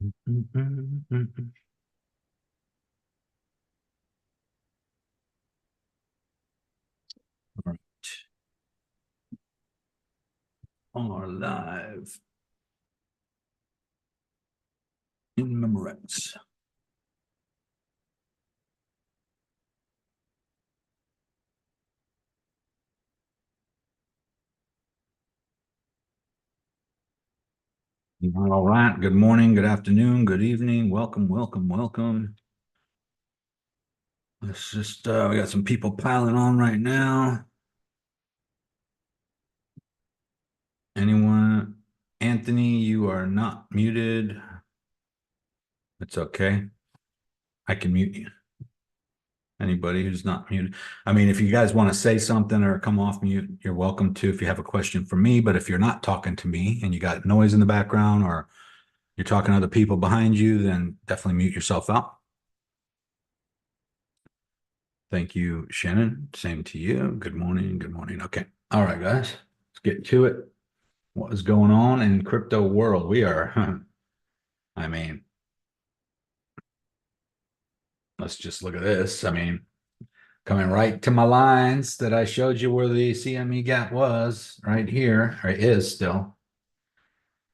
All right. Are live in Memorex. All right. Good morning, good afternoon, good evening. Welcome, welcome, welcome. Let's just, we got some people piling on right now. Anyone? Anthony, you are not muted. It's okay. I can mute you. Anybody who's not muted. I mean, if you guys want to say something or come off mute, you're welcome to if you have a question for me. But if you're not talking to me and you got noise in the background or you're talking to other people behind you, then definitely mute yourself out. Thank you, Shannon. Same to you. Good morning. Good morning. Okay. All right, guys. Let's get to it. What is going on in crypto world? We are, I mean, let's just look at this. I mean, coming right to my lines that I showed you where the CME gap was right here, or is still.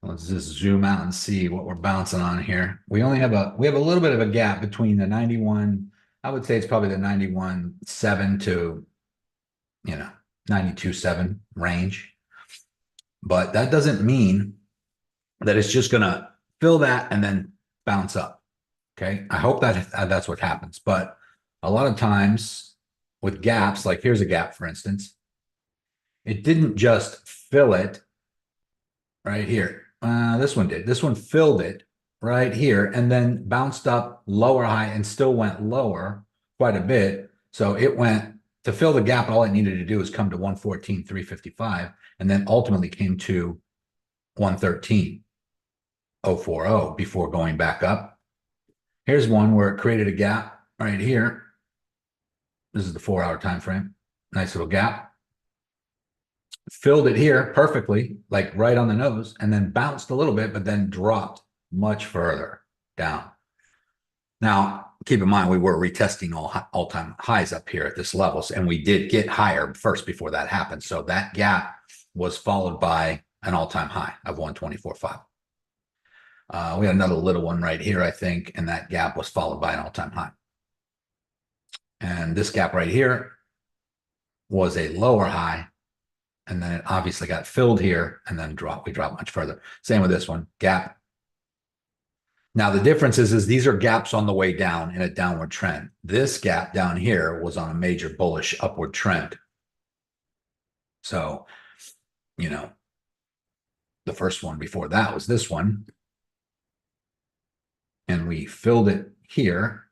Let's just zoom out and see what we're bouncing on here. We have a little bit of a gap between the 91. I would say it's probably the 91.7 to 92.7 range. But that doesn't mean that it's just going to fill that and then bounce up. Okay. I hope that that's what happens. But a lot of times with gaps, like here's a gap, for instance, it didn't just fill it right here. This one did. This one filled it right here and then bounced up lower high and still went lower quite a bit. So it went to fill the gap. All it needed to do is come to 114,355 and then ultimately came to 113,040 before going back up. Here's one where it created a gap right here. This is the 4-hour time frame. Nice little gap. Filled it here perfectly, like right on the nose, and then bounced a little bit, but then dropped much further down. Now, keep in mind, we were retesting all-time highs up here at this level, and we did get higher first before that happened. So that gap was followed by an all-time high of 124.5. We had another little one right here, I think, and that gap was followed by an all-time high. And this gap right here was a lower high, and then it obviously got filled here and then we dropped much further. Same with this one, gap. Now the difference is these are gaps on the way down in a downward trend. This gap down here was on a major bullish upward trend. So, the first one before that was this one. And we filled it here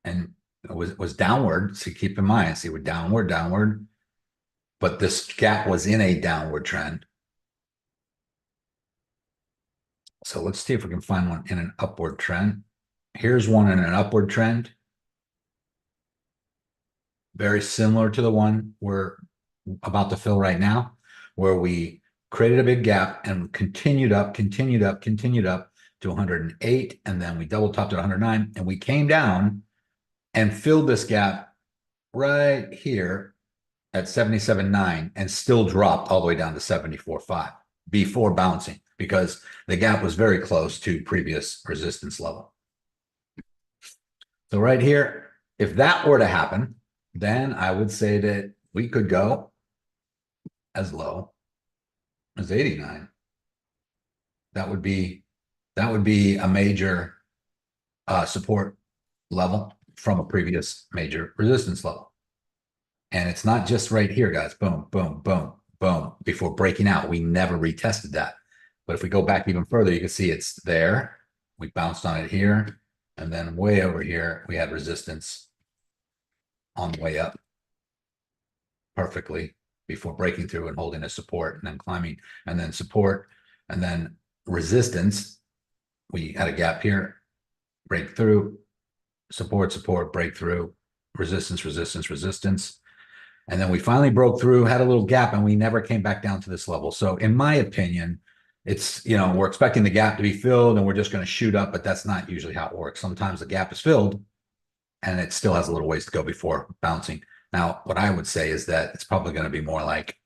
and it was downward. So keep in mind, see, we're downward. But this gap was in a downward trend. So let's see if we can find one in an upward trend. Here's one in an upward trend. Very similar to the one we're about to fill right now, where we created a big gap and continued up to 108. And then we double topped at 109 and we came down and filled this gap right here at 77.9 and still dropped all the way down to 74.5 before bouncing because the gap was very close to previous resistance level. So right here, if that were to happen, then I would say that we could go as low as 89. That would be a major support level from a previous major resistance level. And it's not just right here, guys. Boom, boom, boom, boom. Before breaking out, we never retested that. But if we go back even further, you can see it's there. We bounced on it here. And then way over here, we had resistance on the way up perfectly before breaking through and holding a support and then climbing and then support and then resistance. We had a gap here, breakthrough, support, breakthrough, resistance. And then we finally broke through, had a little gap, and we never came back down to this level. So in my opinion, it's, we're expecting the gap to be filled and we're just going to shoot up, but that's not usually how it works. Sometimes the gap is filled and it still has a little ways to go before bouncing. Now, what I would say is that it's probably going to be more like,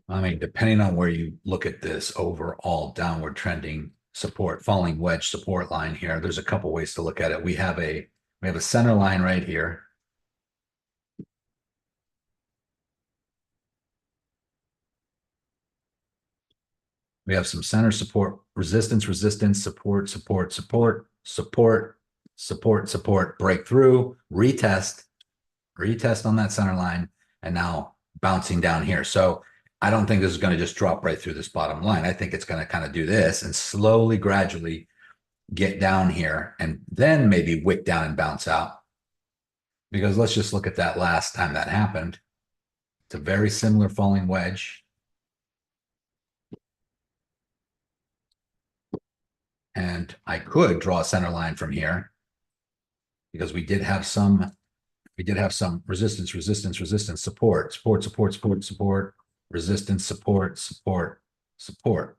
I mean, depending on where you look at this overall downward trending support, falling wedge support line here, there's a couple ways to look at it. We have a center line right here. We have some center support, resistance, resistance, support, support, support, support, support, support, breakthrough, retest on that center line, and now bouncing down here. So I don't think this is going to just drop right through this bottom line. I think it's going to kind of do this and slowly, gradually get down here and then maybe wick down and bounce out. Because let's just look at that last time that happened. It's a very similar falling wedge. And I could draw a center line from here because we did have some resistance, resistance, resistance, support, support, support, support, support, resistance, support, support, support.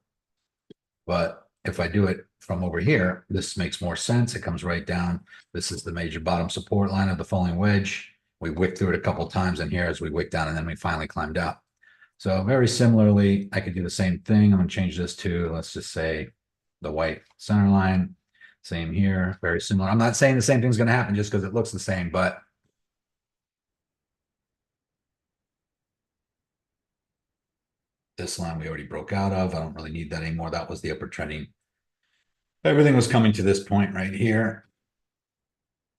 But if I do it from over here, this makes more sense. It comes right down. This is the major bottom support line of the falling wedge. We wicked through it a couple of times in here as we wicked down, and then we finally climbed out. So very similarly, I could do the same thing. I'm going to change this to, let's just say, the white center line. Same here, very similar. I'm not saying the same thing's going to happen just because it looks the same, but this line we already broke out of. I don't really need that anymore. That was the upper trending. Everything was coming to this point right here.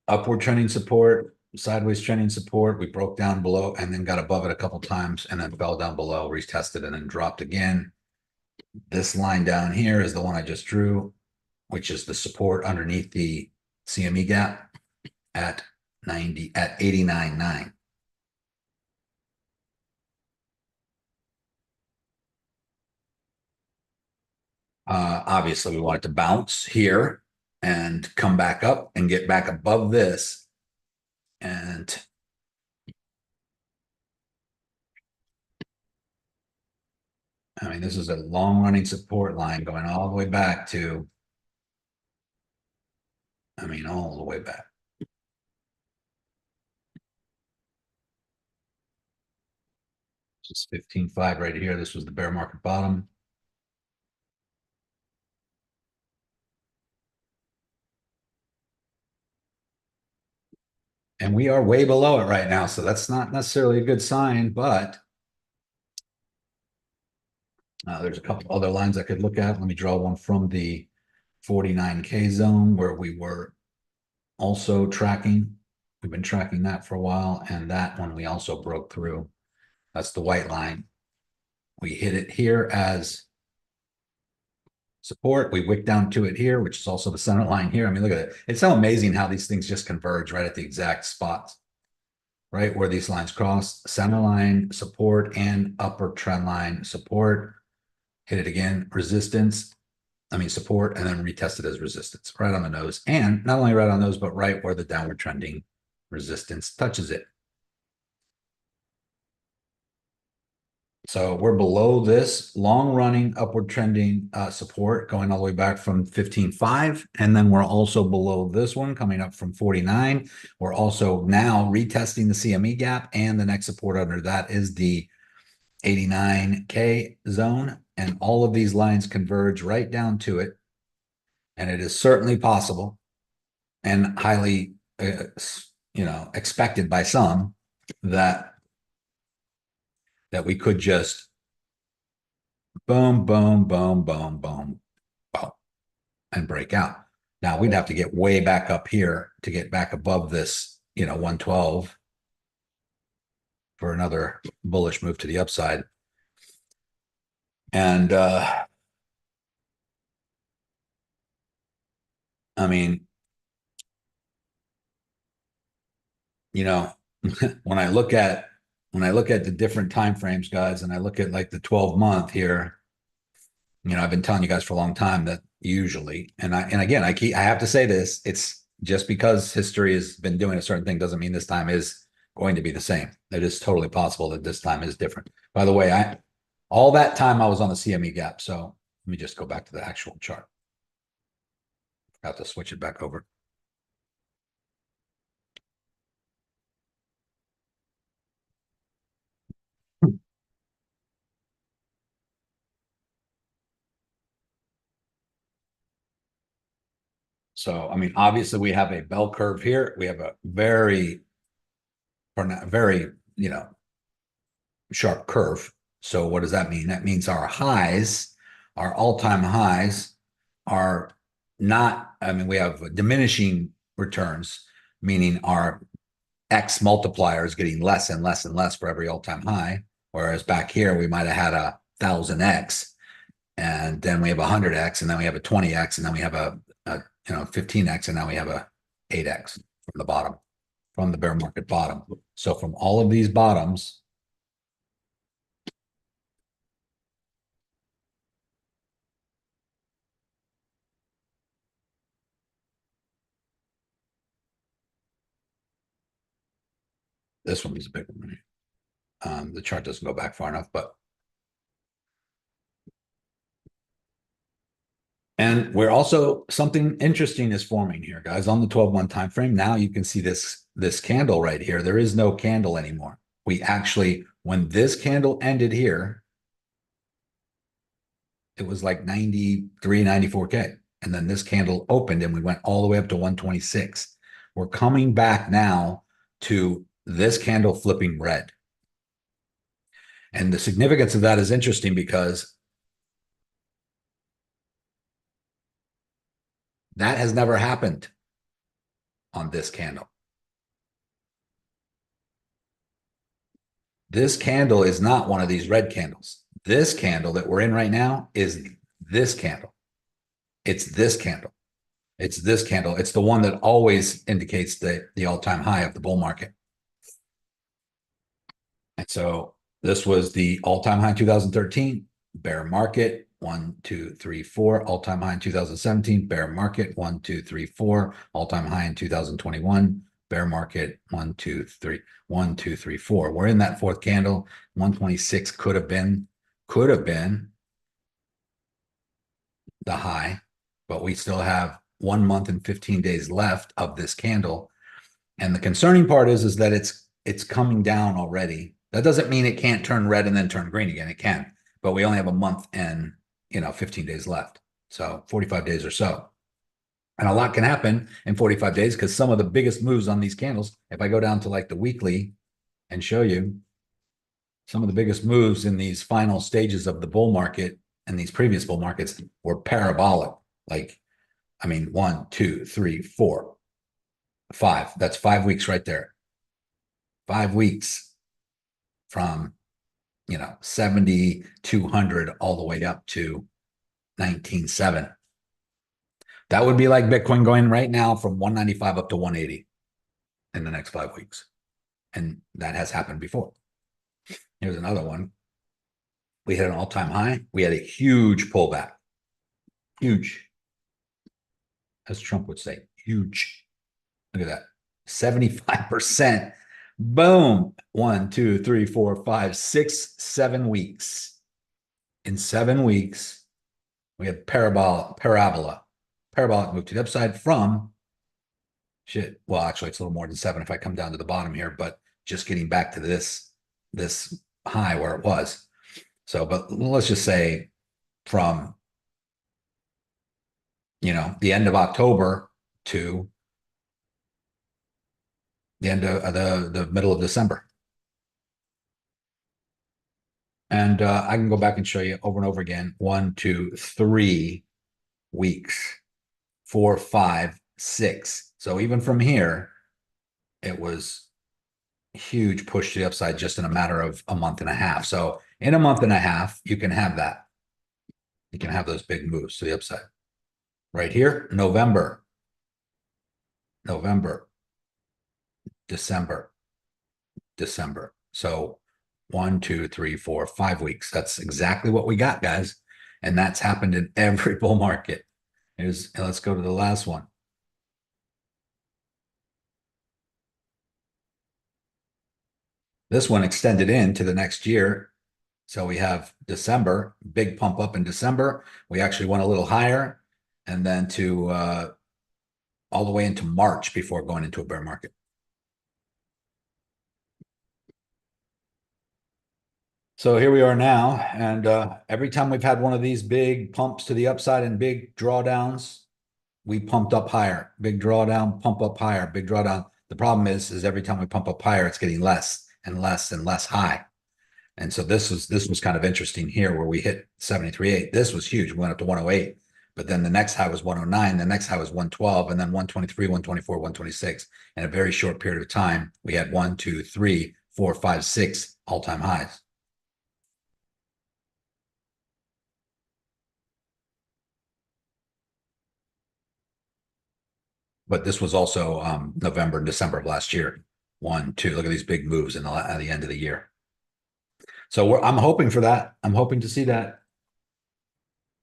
Upward trending support, sideways trending support. We broke down below and then got above it a couple times and then fell down below, retested, and then dropped again. This line down here is the one I just drew, which is the support underneath the CME gap at 89.9. Obviously, we want it to bounce here and come back up and get back above this. And I mean, this is a long running support line going all the way back to, I mean, all the way back. This is 15.5 right here. This was the bear market bottom. And we are way below it right now. So that's not necessarily a good sign, but there's a couple other lines I could look at. Let me draw one from the 49K zone where we were also tracking. We've been tracking that for a while. And that one we also broke through. That's the white line. We hit it here as support. We wick down to it here, which is also the center line here. I mean, look at it. It's so amazing how these things just converge right at the exact spots, right where these lines cross. Center line, support, and upper trend line, support. Hit it again, resistance. I mean, support, and then retest it as resistance right on the nose. And not only right on those, but right where the downward trending resistance touches it. So we're below this long running upward trending support going all the way back from 15.5. And then we're also below this one coming up from 49. We're also now retesting the CME gap, and the next support under that is the 89K zone. And all of these lines converge right down to it. And it is certainly possible and highly, expected by some that we could just boom, boom, boom, boom, boom, boom, and break out. Now we'd have to get way back up here to get back above this, 112 for another bullish move to the upside. And I mean, when I look at the different time frames, guys, and I look at like the 12-month here, I've been telling you guys for a long time that usually, and again, I have to say this, it's just because history has been doing a certain thing doesn't mean this time is going to be the same. It is totally possible that this time is different. By the way, All that time I was on the CME gap. So let me just go back to the actual chart. Have to switch it back over. So, I mean, obviously we have a bell curve here. We have a very, sharp curve. So what does that mean? That means our highs, our all-time highs are not, I mean, we have diminishing returns, meaning our X multiplier is getting less and less and less for every all-time high. Whereas back here, we might have had 1,000X, and then we have 100X, and then we have a 20X, and then we have a 15X, and now we have a 8X from the bottom, from the bear market bottom. So from all of these bottoms, this one is a big one. The chart doesn't go back far enough, but and we're also, something interesting is forming here, guys, on the 12-month time frame. Now you can see this candle right here. There is no candle anymore. We actually, when this candle ended here, it was like 93, 94K. And then this candle opened and we went all the way up to 126. We're coming back now to this candle flipping red. And the significance of that is interesting because that has never happened on this candle. This candle is not one of these red candles. This candle that we're in right now is this candle. It's this candle. It's this candle. It's the one that always indicates the all-time high of the bull market. And so this was the all-time high in 2013, bear market, 1, 2, 3, 4, all-time high in 2017, bear market, 1, 2, 3, 4, all-time high in 2021, bear market, 1, 2, 3, 1, 2, 3, 4. We're in that fourth candle. 126 could have been the high, but we still have 1 month and 15 days left of this candle. And the concerning part is that it's coming down already. That doesn't mean it can't turn red and then turn green again. It can, but we only have a month and 15 days left. So 45 days or so. And a lot can happen in 45 days because some of the biggest moves on these candles, if I go down to like the weekly and show you some of the biggest moves in these final stages of the bull market and these previous bull markets were parabolic. Like, I mean, 1, 2, 3, 4, 5. That's 5 weeks right there. 5 weeks from 7,200 all the way up to 19,700. That would be like Bitcoin going right now from 195 up to 180 in the next 5 weeks. And that has happened before. Here's another one. We hit an all-time high. We had a huge pullback. Huge. As Trump would say, huge. Look at that. 75%. Boom. 1, 2, 3, 4, 5, 6, 7 weeks. In 7 weeks, we had parabolic move to the upside from shit. Well, actually, it's a little more than 7 if I come down to the bottom here, but just getting back to this high where it was. So, but let's just say from the end of October to the end of the middle of December. And I can go back and show you over and over again. 1, 2, 3 weeks, 4, 5, 6. So even from here, it was a huge push to the upside just in a matter of a month and a half. So in a month and a half, you can have that. You can have those big moves to the upside. Right here, November, December. So 1, 2, 3, 4, 5 weeks. That's exactly what we got, guys. And that's happened in every bull market. Let's go to the last one. This one extended into the next year. So we have December, big pump up in December. We actually went a little higher, and then to all the way into March before going into a bear market. So here we are now, and every time we've had one of these big pumps to the upside and big drawdowns, we pumped up higher. Big drawdown, pump up higher, big drawdown. The problem is every time we pump up higher, it's getting less and less and less high. And so this was kind of interesting here where we hit 73.8. This was huge. We went up to 108. But then the next high was 109. The next high was 112, and then 123, 124, 126. In a very short period of time, we had 1, 2, 3, 4, 5, 6 all-time highs. But this was also November and December of last year. 1, 2. Look at these big moves at the end of the year. So I'm hoping for that. I'm hoping to see that.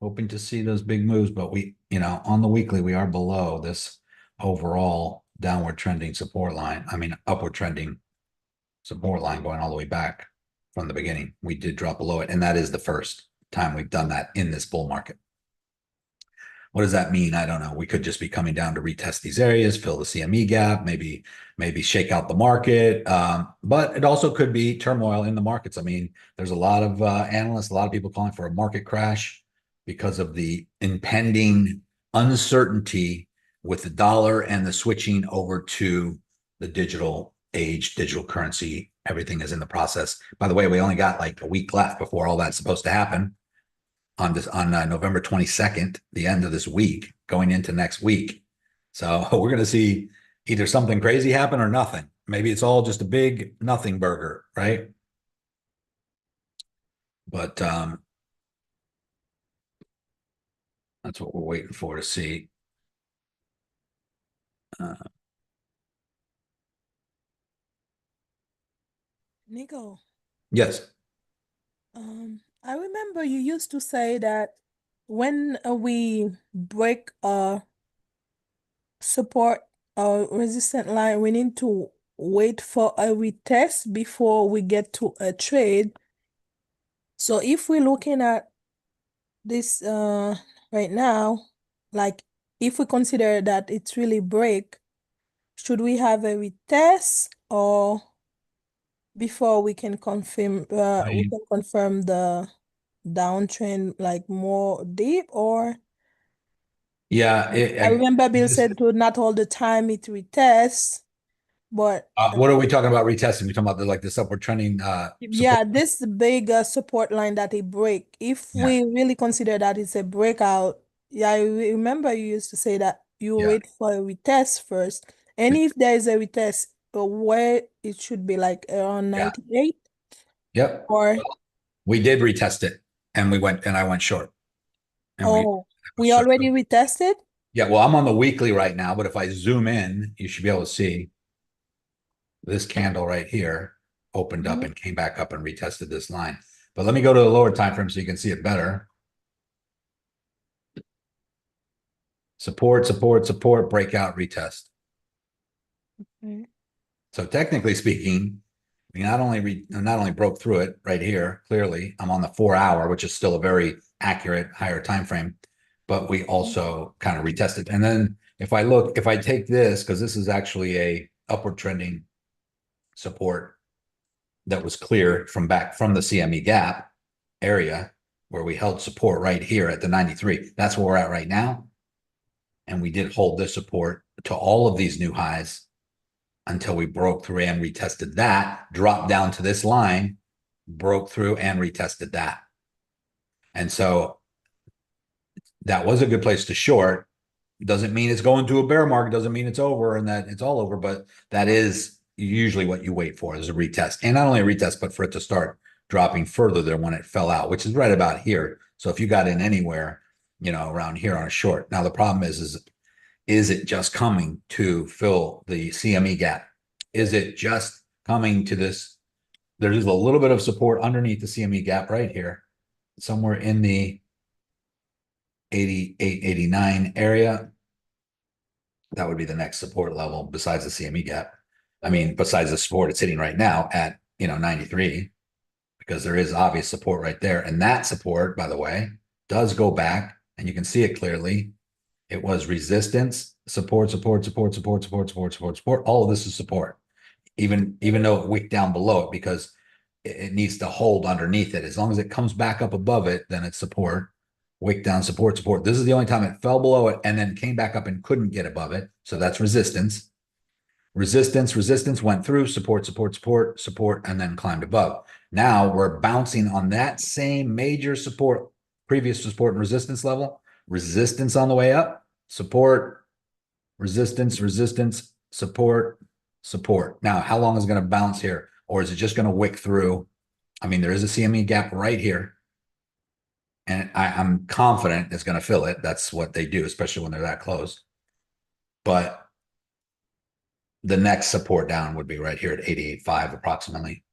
Hoping to see those big moves, but we, on the weekly, we are below this overall downward trending support line. I mean, upward trending support line going all the way back from the beginning. We did drop below it, and that is the first time we've done that in this bull market. What does that mean? I don't know. We could just be coming down to retest these areas, fill the CME gap, maybe shake out the market. But it also could be turmoil in the markets. I mean, there's a lot of analysts, a lot of people calling for a market crash because of the impending uncertainty with the dollar and the switching over to the digital age, digital currency. Everything is in the process. By the way, we only got like a week left before all that's supposed to happen on November 22nd, the end of this week, going into next week. So we're going to see either something crazy happen or nothing. Maybe it's all just a big nothing burger, right? But that's what we're waiting for to see. Nico, Yes. I remember you used to say that when we break a support or resistant line, we need to wait for a retest before we get to a trade. So if we're looking at this right now, like if we consider that it's really break, should we have a retest or before we can confirm the downtrend like more deep? Or Yeah. I remember Bill said to not all the time it retests, but what are we talking about retesting? We talking about this upward trending yeah, support? this big support line that it break. If Yeah. we really consider that it's a breakout, yeah, I remember you used to say that you Yeah. wait for a retest first. And if there is a retest, where it should be like around Yeah. 98, Yep. or We did retest it, and I went short. And we already retested? Yeah, well, I'm on the weekly right now, but if I zoom in, you should be able to see this candle right here opened up and came back up and retested this line. But let me go to the lower time frame so you can see it better. Support, support, support, breakout, retest. Okay. So technically speaking, we not only broke through it right here, clearly, I'm on the 4-hour, which is still a very accurate higher time frame, but we also kind of retested. And then if I take this, because this is actually a upward trending support that was clear from the CME gap area where we held support right here at the 93. That's where we're at right now. And we did hold this support to all of these new highs until we broke through and retested that, dropped down to this line, broke through and retested that. And so that was a good place to short. Doesn't mean it's going to a bear market, doesn't mean it's over and that it's all over, but that is usually what you wait for is a retest. And not only a retest, but for it to start dropping further than when it fell out, which is right about here. So if you got in anywhere, around here on a short. Now the problem is it just coming to fill the CME gap? Is it just coming to this? There's a little bit of support underneath the CME gap right here, somewhere in the 88, 89 area. That would be the next support level besides the CME gap. I mean, besides the support it's hitting right now at 93. because there is obvious support right there. And that support, by the way, does go back, and you can see it clearly. It was resistance, support, support, support, support, support, support, support, support. All of this is support, even though it wicked down below it, because it needs to hold underneath it. As long as it comes back up above it, then it's support. Wick down, support, support. This is the only time it fell below it and then came back up and couldn't get above it. So that's resistance. Resistance, resistance, went through, support, support, support, support, and then climbed above. Now we're bouncing on that same major support, previous support and resistance level. Resistance on the way up, support, resistance, resistance, support, support. Now, how long is it going to bounce here? Or is it just going to wick through? I mean, there is a CME gap right here. And I'm confident it's going to fill it. That's what they do, especially when they're that close. But the next support down would be right here at 88.5 approximately.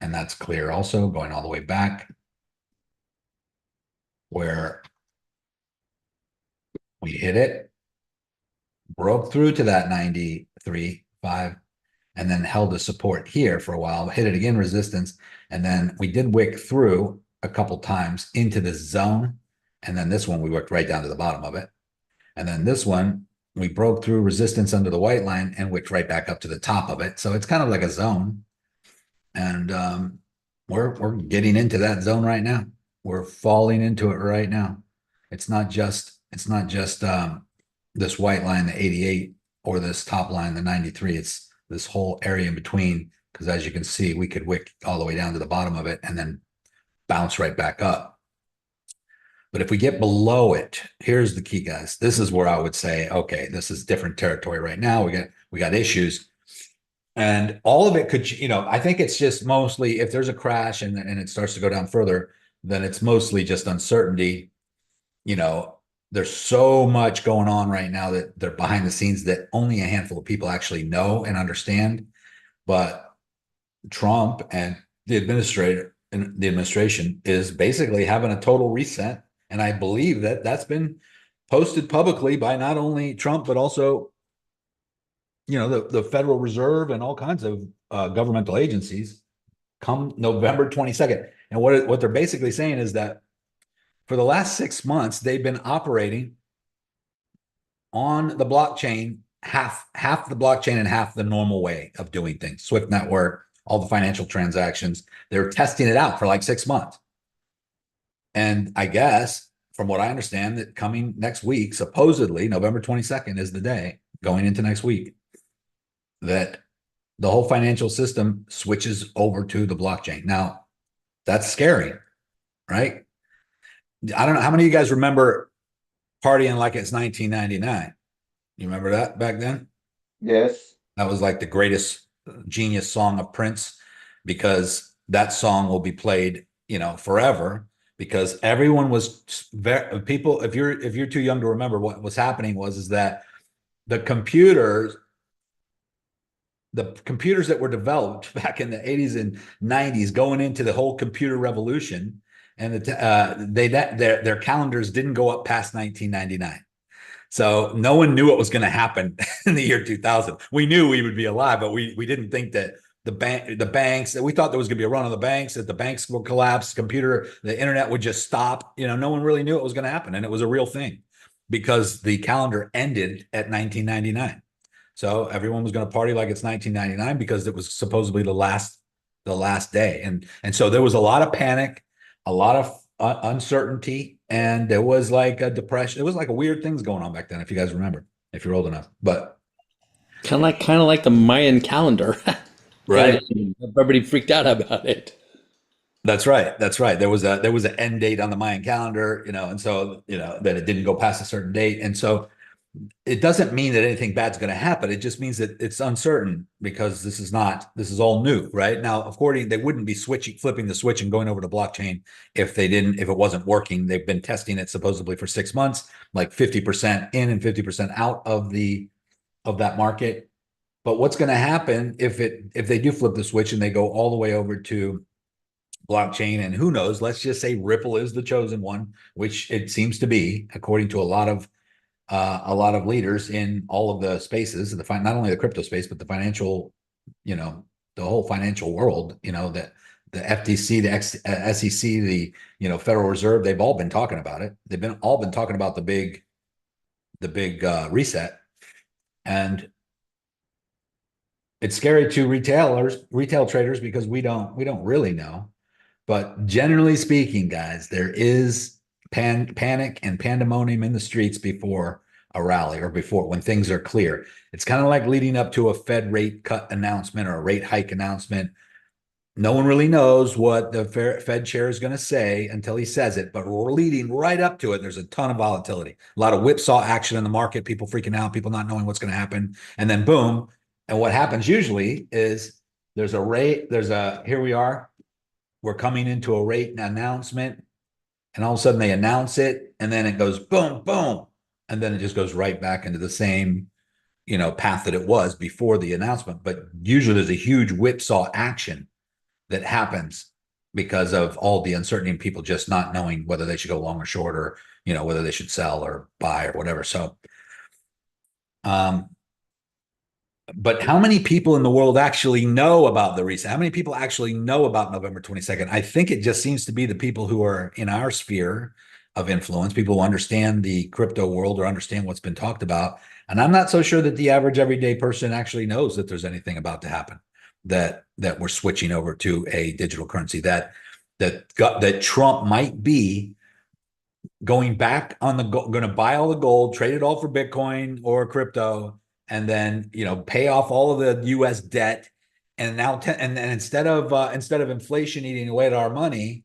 And that's clear also, going all the way back, where we hit it, broke through to that 93.5, and then held a support here for a while, hit it again, resistance. And then we did wick through a couple times into this zone. And then this one, we worked right down to the bottom of it. And then this one, we broke through resistance under the white line and wicked right back up to the top of it. So it's kind of like a zone. And we're getting into that zone right now. We're falling into it right now. It's not just this white line, the 88, or this top line, the 93. It's this whole area in between, because as you can see, we could wick all the way down to the bottom of it and then bounce right back up. But if we get below it, here's the key, guys. This is where I would say, okay, this is different territory right now. We got issues. And all of it could, I think it's just mostly, if there's a crash and it starts to go down further, then it's mostly just uncertainty. There's so much going on right now that they're behind the scenes that only a handful of people actually know and understand. But Trump and the administration is basically having a total reset. And I believe that that's been posted publicly by not only Trump, but also, the Federal Reserve and all kinds of governmental agencies come November 22nd. And what they're basically saying is that for the last 6 months, they've been operating on the blockchain, half the blockchain and half the normal way of doing things. Swift network, all the financial transactions. They're testing it out for like 6 months. And I guess, from what I understand, that coming next week, supposedly November 22nd is the day, going into next week, that the whole financial system switches over to the blockchain. Now, that's scary, right? I don't know. How many of you guys remember partying like it's 1999? You remember that back then? Yes. That was like the greatest genius song of Prince, because that song will be played, forever, because everyone was people. If you're too young to remember, what was happening is that the computers that were developed back in the 80s and 90s, going into the whole computer revolution, and their calendars didn't go up past 1999. So no one knew what was going to happen in the year 2000. We knew we would be alive, but we didn't think that the banks, we thought there was going to be a run on the banks, that the banks will collapse, the internet would just stop. No one really knew what was going to happen. And it was a real thing, because the calendar ended at 1999. So everyone was going to party like it's 1999, because it was supposedly the last day. And so there was a lot of panic, a lot of uncertainty, and there was like a depression. It was like a weird things going on back then, if you guys remember, if you're old enough. But kind of like the Mayan calendar. Right. Everybody freaked out about it. That's right. There was an end date on the Mayan calendar, and so, that it didn't go past a certain date. And so it doesn't mean that anything bad's going to happen. It just means that it's uncertain, because this is all new, right? Now, they wouldn't be flipping the switch and going over to blockchain if it wasn't working. They've been testing it supposedly for 6 months, like 50% in and 50% out of that market. But what's going to happen if they do flip the switch and they go all the way over to blockchain? And who knows, let's just say Ripple is the chosen one, which it seems to be, according to a lot of leaders in all of the spaces, not only the crypto space, but the financial, the whole financial world, that the FTC, the SEC, the Federal Reserve, they've all been talking about it. They've all been talking about the big reset, and it's scary to retail traders, because we don't really know. But generally speaking, guys, there is panic and pandemonium in the streets before a rally, or before, when things are clear. It's kind of like leading up to a Fed rate cut announcement or a rate hike announcement. No one really knows what the Fed chair is going to say until he says it, but we're leading right up to it. There's a ton of volatility, a lot of whipsaw action in the market, people freaking out, people not knowing what's going to happen. And then boom. And what happens usually is here we are, we're coming into a rate announcement, and all of a sudden they announce it, and then it goes boom, boom. And then it just goes right back into the same, path that it was before the announcement. But usually there's a huge whipsaw action that happens because of all the uncertainty and people just not knowing whether they should go long or short, or, whether they should sell or buy or whatever. So, but how many people in the world actually know about the reset? How many people actually know about November 22nd? I think it just seems to be the people who are in our sphere of influence, people who understand the crypto world or understand what's been talked about. And I'm not so sure that the average everyday person actually knows that there's anything about to happen, that we're switching over to a digital currency, that Trump might be going back on going to buy all the gold, trade it all for Bitcoin or crypto, and then pay off all of the U.S. debt. And now, and instead of inflation eating away at our money,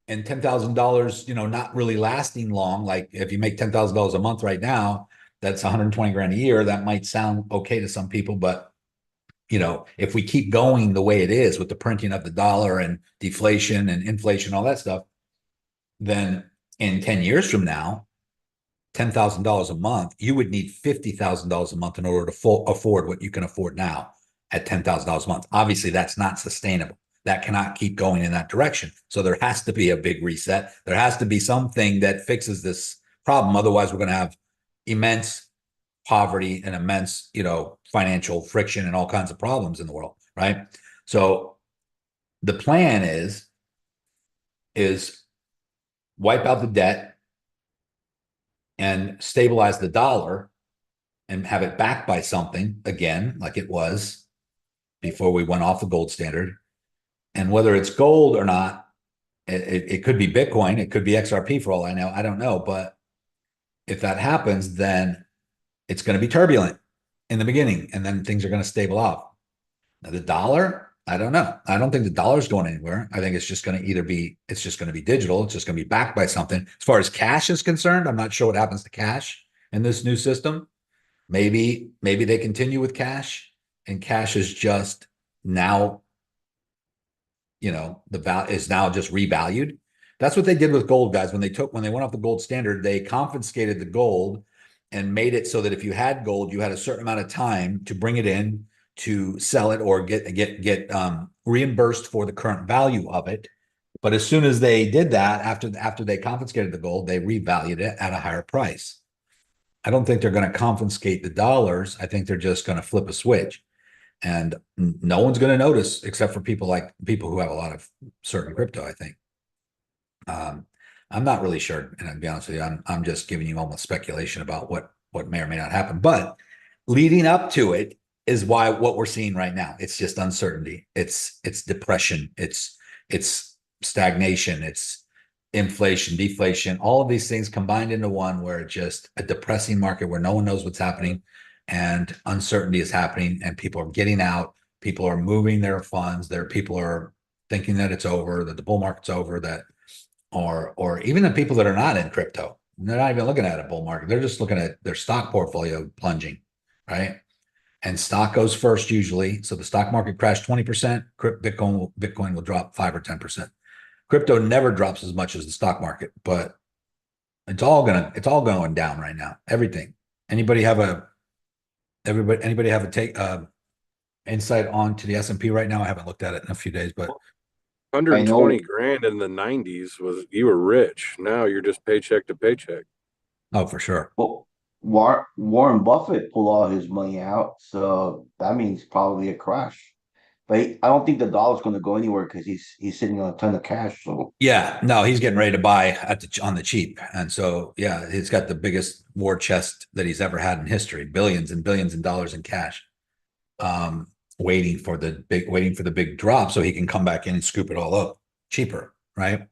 and $10,000, not really lasting long. Like if you make $10,000 a month right now, that's 120 grand a year. That might sound okay to some people, but if we keep going the way it is with the printing of the dollar and deflation and inflation, all that stuff, then in 10 years from now, $10,000 a month, you would need $50,000 a month in order to afford what you can afford now at $10,000 a month. Obviously, that's not sustainable. That cannot keep going in that direction. So there has to be a big reset. There has to be something that fixes this problem. Otherwise, we're going to have immense poverty and immense, financial friction and all kinds of problems in the world, right? So the plan is wipe out the debt and stabilize the dollar and have it backed by something again, like it was before we went off the gold standard. And whether it's gold or not, it could be Bitcoin, it could be XRP for all I know. I don't know. But if that happens, then it's going to be turbulent in the beginning, and then things are going to stable off. Now, the dollar, I don't know. I don't think the dollar's going anywhere. I think it's just going to be digital. It's just going to be backed by something. As far as cash is concerned, I'm not sure what happens to cash in this new system. Maybe they continue with cash, and cash is just now, the value is now just revalued. That's what they did with gold, guys. When they went off the gold standard, they confiscated the gold and made it so that if you had gold, you had a certain amount of time to bring it in, to sell it, or get reimbursed for the current value of it. But as soon as they did that, after they confiscated the gold, they revalued it at a higher price. I don't think they're going to confiscate the dollars. I think they're just going to flip a switch, and no one's going to notice except for people who have a lot of certain crypto, I think. I'm not really sure, and I'll be honest with you, I'm just giving you almost speculation about what may or may not happen. But leading up to it is what we're seeing right now. It's just uncertainty. It's depression. It's stagnation. It's inflation, deflation, all of these things combined into one, where it's just a depressing market where no one knows what's happening, and uncertainty is happening, and people are getting out. People are moving their funds. People are thinking that it's over, that the bull market's over, that or even the people that are not in crypto, they're not even looking at a bull market. They're just looking at their stock portfolio plunging, right? And stock goes first usually. So the stock market crashed 20%. Bitcoin will drop 5 or 10%. Crypto never drops as much as the stock market, but it's all going down right now. Everything. Anybody have a take insight on to the S&P right now? I haven't looked at it in a few days, but 120 grand in the 90s you were rich. Now you're just paycheck to paycheck. Oh, for sure. Well, Warren Buffett pulled all his money out, so that means probably a crash. But I don't think the dollar's going to go anywhere because he's sitting on a ton of cash. So Yeah, no, he's getting ready to buy on the cheap. And so, yeah, he's got the biggest war chest that he's ever had in history, billions and billions of dollars in cash. Waiting for the big drop so he can come back in and scoop it all up cheaper, right?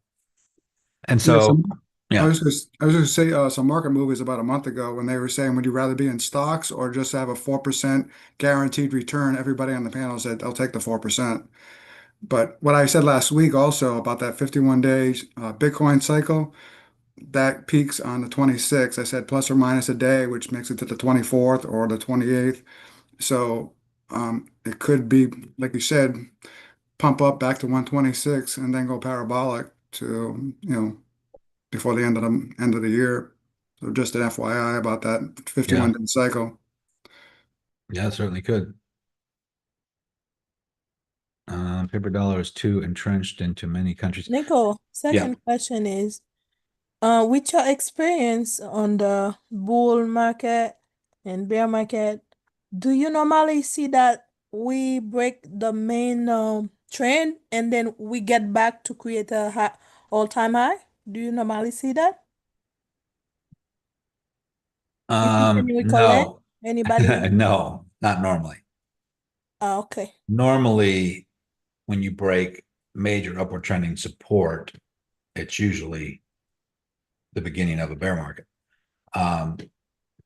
And Yeah, so, I yeah. was gonna say some market movies about a month ago when they were saying, would you rather be in stocks or just have a 4% guaranteed return? Everybody on the panel said, I'll take the 4%. But what I said last week also about that 51 days Bitcoin cycle, that peaks on the 26th. I said plus or minus a day, which makes it to the 24th or the 28th. So it could be, like you said, pump up back to 126 and then go parabolic to, before the end of the year. So just an FYI about that 51 day cycle. Yeah, it certainly could. Paper dollar is too entrenched into many countries. Nico, second question is, with your experience on the bull market and bear market, do you normally see that we break the main trend and then we get back to create a all-time high? Do you normally see that? Can you recollect? No, Anybody? no, not normally. Okay. Normally, when you break major upward trending support, it's usually the beginning of a bear market.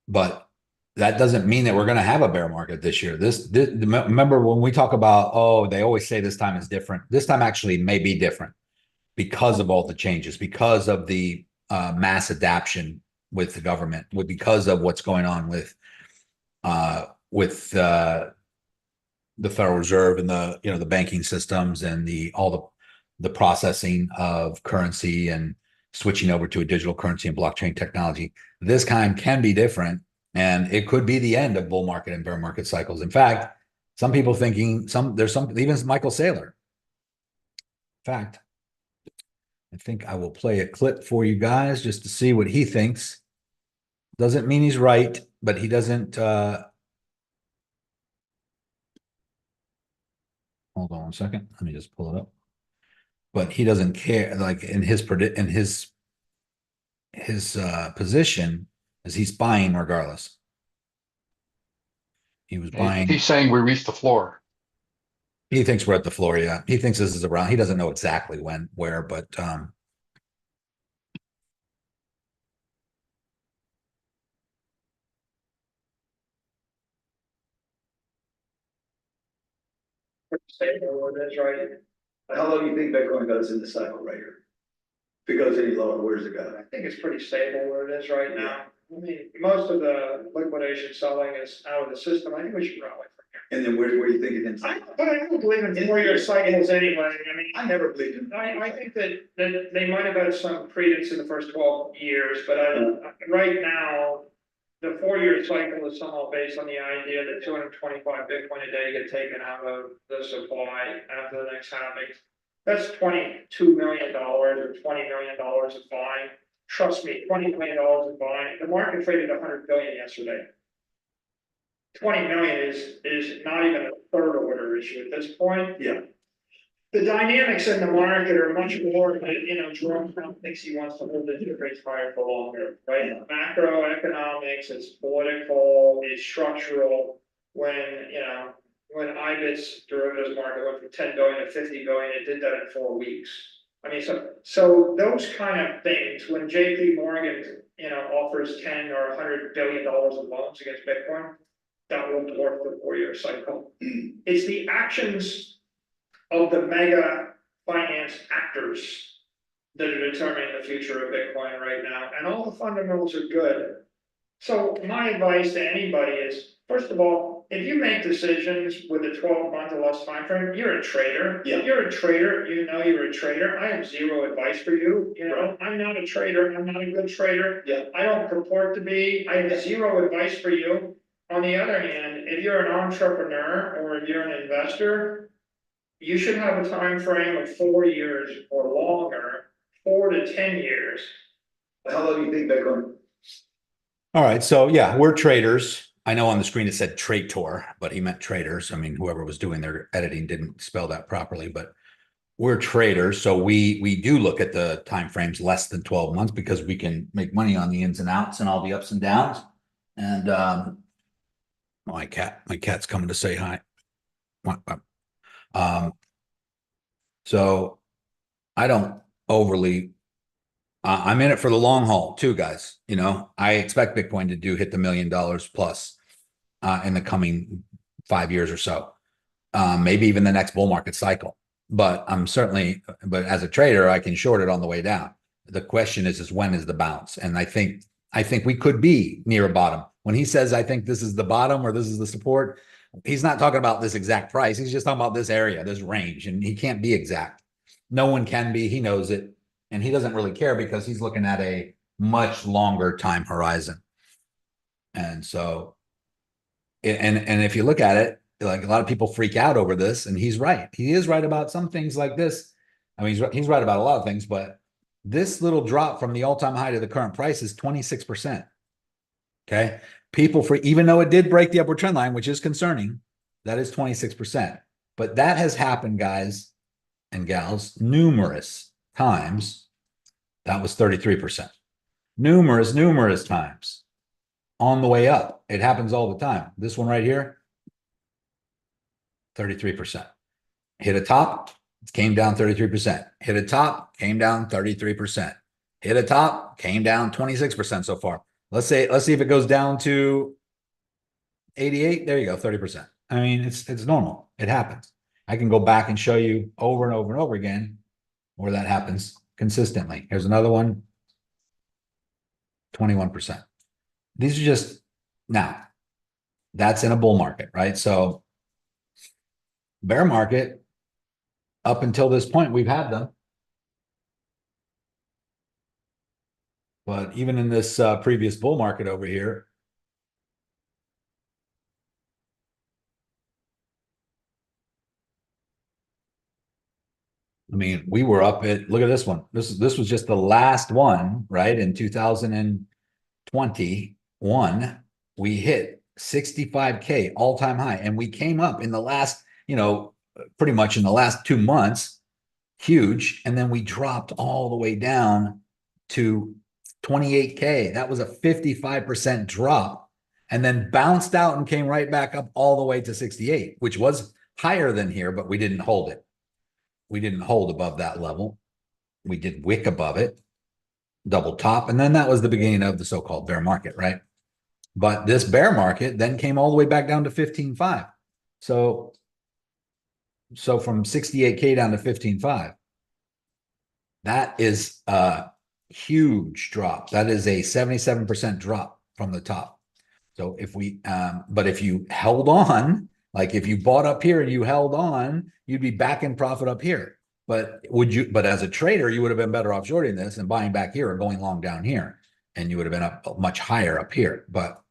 But that doesn't mean that we're going to have a bear market this year. Remember when we talk about, oh, they always say this time is different. This time actually may be different because of all the changes, because of the mass adaption with the government, because of what's going on with the Federal Reserve and the banking systems and all the processing of currency and switching over to a digital currency and blockchain technology. This kind can be different, and it could be the end of bull market and bear market cycles. In fact, some people thinking even Michael Saylor. In fact, I think I will play a clip for you guys just to see what he thinks. Doesn't mean he's right, but he doesn't. Hold on one second. Let me just pull it up. But he doesn't care. Like in his position, is he's buying regardless. He was buying. He's saying we reached the floor. He thinks we're at the floor. Yeah, he thinks this is around. He doesn't know exactly where, but Stable, that's right. How low do you think Bitcoin goes in the cycle right here? If it goes any lower, where's it go? I think it's pretty stable where it is right now. I mean, most of the liquidation selling is out of the system. I think we should rally from here. And then where do you think it ends? I don't believe in 4-year cycles anyway. I mean, I never believed in. I think that they might have had some credence in the first 12 years, but right now, the 4-year cycle is somehow based on the idea that 225 Bitcoin a day get taken out of the supply after the next halving. That's $22 million or $20 million of buying. Trust me, $20 million of buying. The market traded 100 billion yesterday. 20 million is not even a third order issue at this point. Yeah. The dynamics in the market are much more that, Jerome Trump thinks he wants to hold the interest rates higher for longer, right? Macroeconomics, it's political, it's structural. When IBIT's derivatives market went from 10 billion to 50 billion, it did that in 4 weeks. I mean, so those kind of things, when JP Morgan, offers 10 or 100 billion dollars of loans against Bitcoin, that will dwarf the 4-year cycle. It's the actions of the mega finance actors that are determining the future of Bitcoin right now, and all the fundamentals are good. So my advice to anybody is, first of all, if you make decisions with a 12-month or less time frame, you're a trader. Yeah. If you're a trader, you're a trader. I have zero advice for you. Right. I'm not a trader. I'm not a good trader. Yeah. I don't purport to be. I have zero advice for you. On the other hand, if you're an entrepreneur or if you're an investor, you should have a time frame of 4 years or longer, 4 to 10 years. How low do you think Bitcoin? all right. So yeah, we're traders. I know on the screen it said traitor, but he meant traders. I mean, whoever was doing their editing didn't spell that properly, but we're traders. So we do look at the time frames less than 12 months because we can make money on the ins and outs and all the ups and downs. And my cat's coming to say hi. So I don't overly I'm in it for the long haul too, guys. You know, I expect Bitcoin to hit the $1 million plus in the coming 5 years or so, maybe even the next bull market cycle. But but as a trader, I can short it on the way down. The question is when is the bounce? And I think we could be near a bottom. When he says, I think this is the bottom or this is the support, he's not talking about this exact price. He's just talking about this area, this range, and he can't be exact. No one can be. He knows it. And he doesn't really care because he's looking at a much longer time horizon. And so, and if you look at it, like a lot of people freak out over this, and he's right. He is right about some things like this. I mean, he's right about a lot of things, but this little drop from the all-time high to the current price is 26%. Okay. Even though it did break the upward trend line, which is concerning, that is 26%. But that has happened, guys and gals, numerous times. That was 33%. Numerous times on the way up. It happens all the time. This one right here, 33%. Hit a top, came down 33%. Hit a top, came down 33%. Hit a top, came down 26% so far. Let's see if it goes down to 88. There you go, 30%. I mean, it's normal. It happens. I can go back and show you over and over and over again where that happens consistently. Here's another one, 21%. These are just, now, that's in a bull market, right? So bear market, up until this point, we've had them. But even in this previous bull market over here, I mean, we were up at, look at this one. This was just the last one, right? In 2021, we hit 65K all-time high. And we came up in the last, pretty much in the last 2 months, huge. And then we dropped all the way down to 28K. That was a 55% drop. And then bounced out and came right back up all the way to 68, which was higher than here, but we didn't hold it. We didn't hold above that level. We did wick above it, double top. And then that was the beginning of the so-called bear market, right? But this bear market then came all the way back down to 15.5. So from 68K down to 15.5, that is a huge drop. That is a 77% drop from the top. So but if you held on, like if you bought up here and you held on, you'd be back in profit up here. But as a trader, you would have been better off shorting this and buying back here or going long down here. And you would have been up much higher up here. But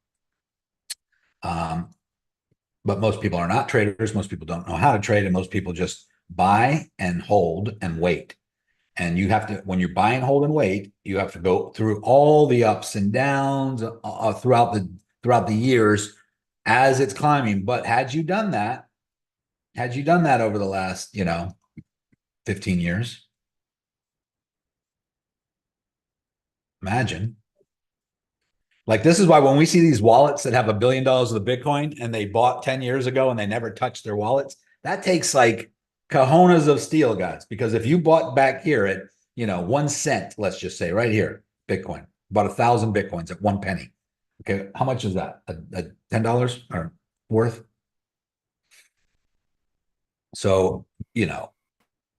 most people are not traders. Most people don't know how to trade. And most people just buy and hold and wait. And you have to, when you're buy and hold and wait, you have to go through all the ups and downs throughout the years as it's climbing. But had you done that over the last, 15 years, imagine. Like, this is why when we see these wallets that have $1 billion of the Bitcoin and they bought 10 years ago and they never touched their wallets, that takes like cojones of steel, guys. Because if you bought back here at, 1 cent, let's just say right here, Bitcoin, bought 1,000 Bitcoins at 1 penny. Okay, how much is that? $10 or worth? So,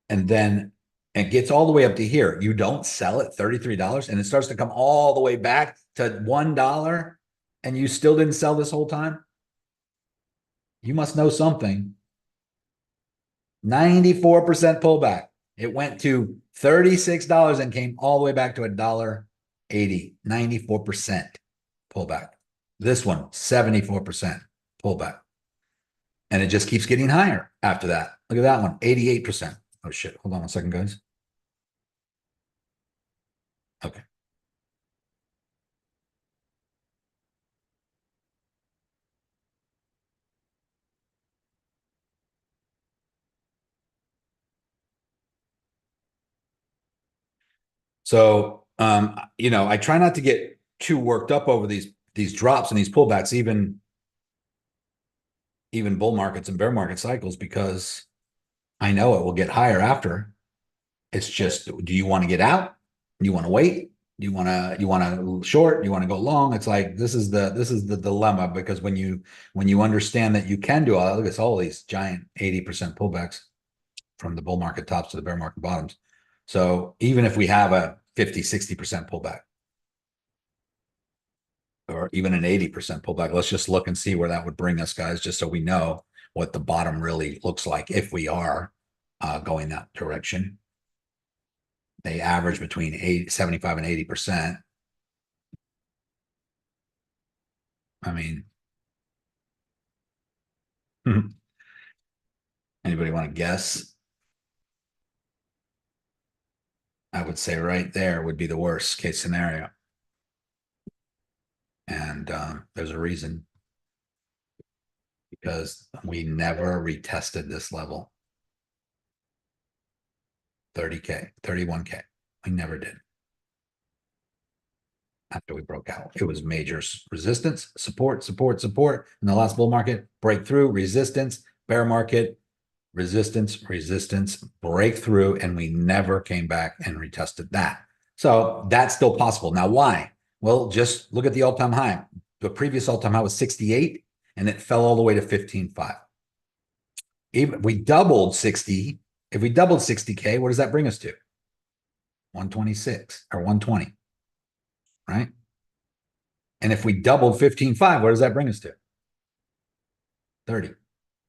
and then it gets all the way up to here. You don't sell at $33 and it starts to come all the way back to $1 and you still didn't sell this whole time. You must know something. 94% pullback. It went to $36 and came all the way back to $1.80. 94% pullback. This one, 74% pullback. And it just keeps getting higher after that. Look at that one, 88%. Oh, shit. Hold on 1 second, guys. Okay. So, you know, I try not to get too worked up over these drops and these pullbacks, even bull markets and bear market cycles, because I know it will get higher after. It's just, do you want to get out? Do you want to wait? Do you want to short? Do you want to go long? It's like, this is the dilemma, because when you understand that you can do look at all these giant 80% pullbacks from the bull market tops to the bear market bottoms. So even if we have a 50-60% pullback, or even an 80% pullback, let's just look and see where that would bring us, guys, just so we know what the bottom really looks like if we are going that direction. They average between 75 and 80%. I mean, anybody want to guess? I would say right there would be the worst case scenario. And there's a reason. Because we never retested this level. 30K, 31K. We never did. After we broke out, it was major resistance, support, support, support. In the last bull market, breakthrough, resistance, bear market, resistance, resistance, breakthrough, and we never came back and retested that. So that's still possible. Now, why? Well, just look at the all-time high. The previous all-time high was 68, and it fell all the way to 15.5. Even we doubled 60. If we doubled 60K, what does that bring us to? 126 or 120, right? And if we doubled 15.5, what does that bring us to? 30.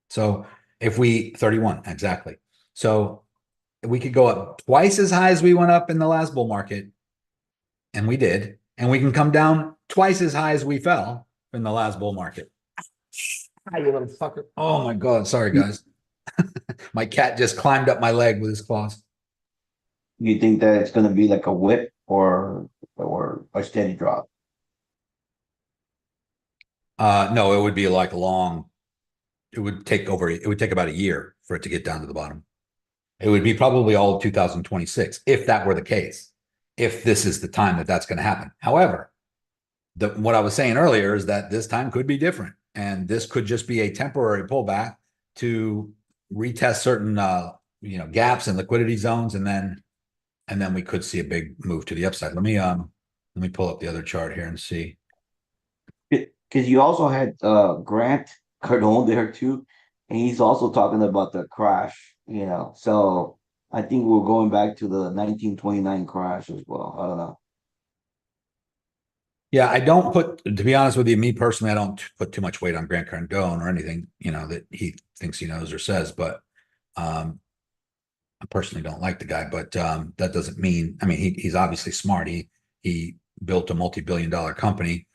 So if we 31, exactly. So we could go up twice as high as we went up in the last bull market, and we did, and we can come down twice as high as we fell in the last bull market. Hi, you little fucker. Oh my God. Sorry, guys. My cat just climbed up my leg with his claws. You think that it's going to be like a whip or a steady drop? No, it would be like long. It would take about a year for it to get down to the bottom. It would be probably all of 2026 if that were the case, if this is the time that that's going to happen. However, what I was saying earlier is that this time could be different, and this could just be a temporary pullback to retest certain gaps and liquidity zones, and then we could see a big move to the upside. Let me pull up the other chart here and see. Because you also had Grant Cardone there too, and he's also talking about the crash, So I think we're going back to the 1929 crash as well. I don't know. Yeah, to be honest with you, me personally, I don't put too much weight on Grant Cardone or anything, that he thinks he knows or says, but I personally don't like the guy, but that doesn't mean, I mean, he's obviously smart. He built a multi-billion-dollar company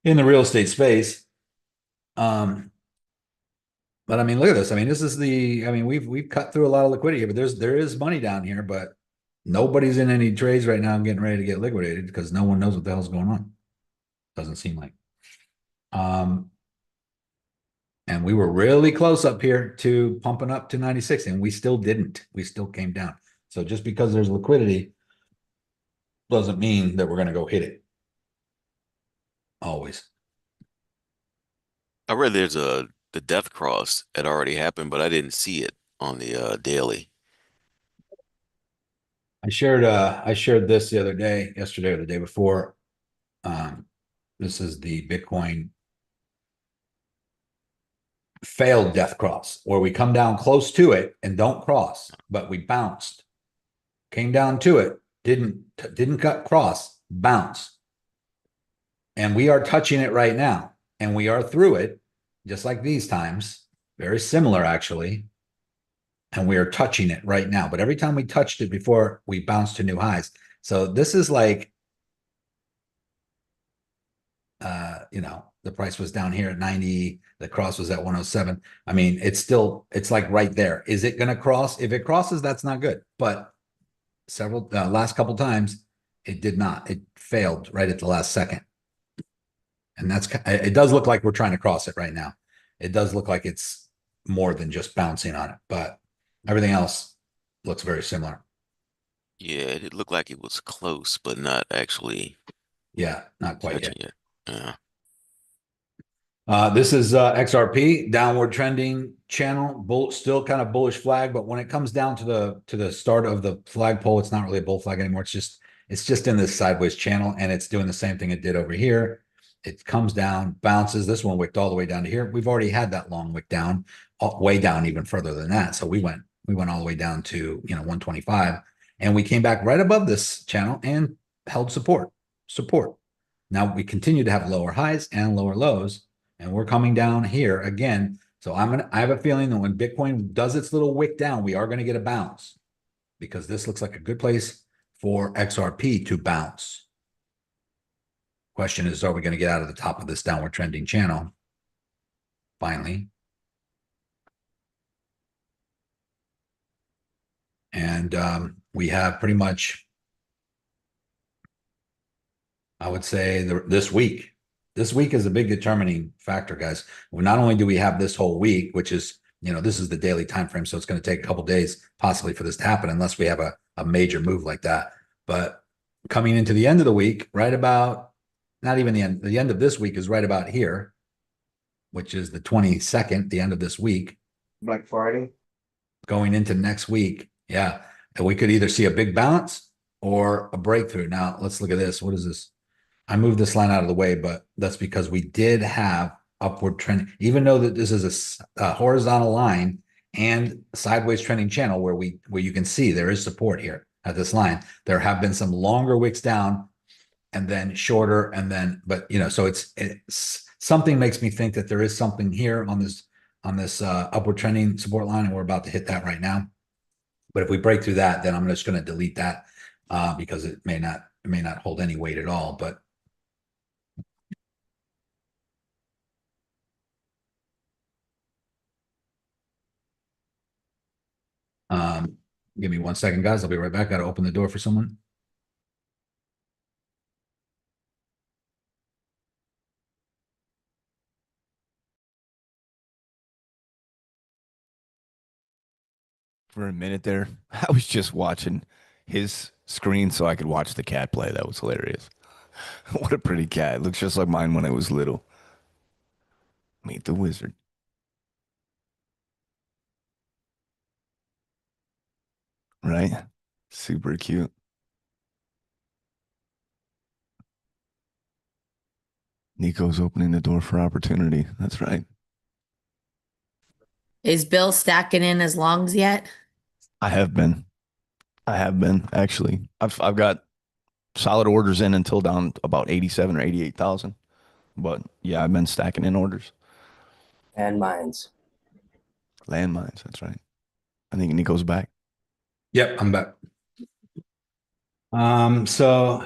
in the real estate space. But I mean, look at this. I mean, we've cut through a lot of liquidity, but there is money down here, but nobody's in any trades right now getting ready to get liquidated because no one knows what the hell's going on. Doesn't seem like. And we were really close up here to pumping up to 96, and we still didn't. We still came down. So just because there's liquidity doesn't mean that we're going to go hit it. Always. I read there's the death cross had already happened, but I didn't see it on the daily. I shared this the other day, yesterday or the day before. This is the Bitcoin failed death cross, where we come down close to it and don't cross, but we bounced. Came down to it, didn't cut cross, bounce. And we are touching it right now, and we are through it, just like these times, very similar actually. And we are touching it right now. But every time we touched it before, we bounced to new highs. So this is like, the price was down here at 90. The cross was at 107. I mean, it's like right there. Is it going to cross? If it crosses, that's not good. But last couple times, it did not. It failed right at the last second. And it does look like we're trying to cross it right now. It does look like it's more than just bouncing on it, but everything else looks very similar. Yeah, it looked like it was close, but not actually Yeah, not quite yet. touching it. Yeah. This is XRP, downward trending channel, still kind of bullish flag, but when it comes down to the start of the flagpole, it's not really a bull flag anymore. It's just in this sideways channel, and it's doing the same thing it did over here. It comes down, bounces. This one wicked all the way down to here. We've already had that long wick down, way down even further than that. So we went all the way down to 125, and we came back right above this channel and held support. Now we continue to have lower highs and lower lows. And we're coming down here again. So I have a feeling that when Bitcoin does its little wick down, we are going to get a bounce, because this looks like a good place for XRP to bounce. Question is, are we going to get out of the top of this downward trending channel? Finally. And we have pretty much, I would say, this week. This week is a big determining factor, guys. Well, not only do we have this whole week, which is, this is the daily time frame, so it's going to take a couple days possibly for this to happen, unless we have a major move like that. But coming into the end of the week, right about, not even the end of this week is right about here, which is the 22nd, the end of this week. Black Friday. Going into next week, yeah. And we could either see a big bounce or a breakthrough. Now, let's look at this. What is this? I moved this line out of the way, but that's because we did have upward trend, even though that this is a horizontal line and sideways trending channel where you can see there is support here at this line. There have been some longer wicks down and then shorter, and then, but so it's something makes me think that there is something here on this upward trending support line, and we're about to hit that right now. But if we break through that, then I'm just going to delete that because it may not hold any weight at all. But give me 1 second, guys. I'll be right back. Got to open the door for someone. For a minute there, I was just watching his screen so I could watch the cat play. That was hilarious. What a pretty cat. It looks just like mine when I was little. Meet the wizard. Right? Super cute. Nico's opening the door for opportunity. That's right. Is Bill stacking in his longs yet? I have been actually. I've got solid orders in until down about 87 or 88,000. But yeah, I've been stacking in orders. Landmines. Landmines, that's right. I think Nico's back. Yep, I'm back. So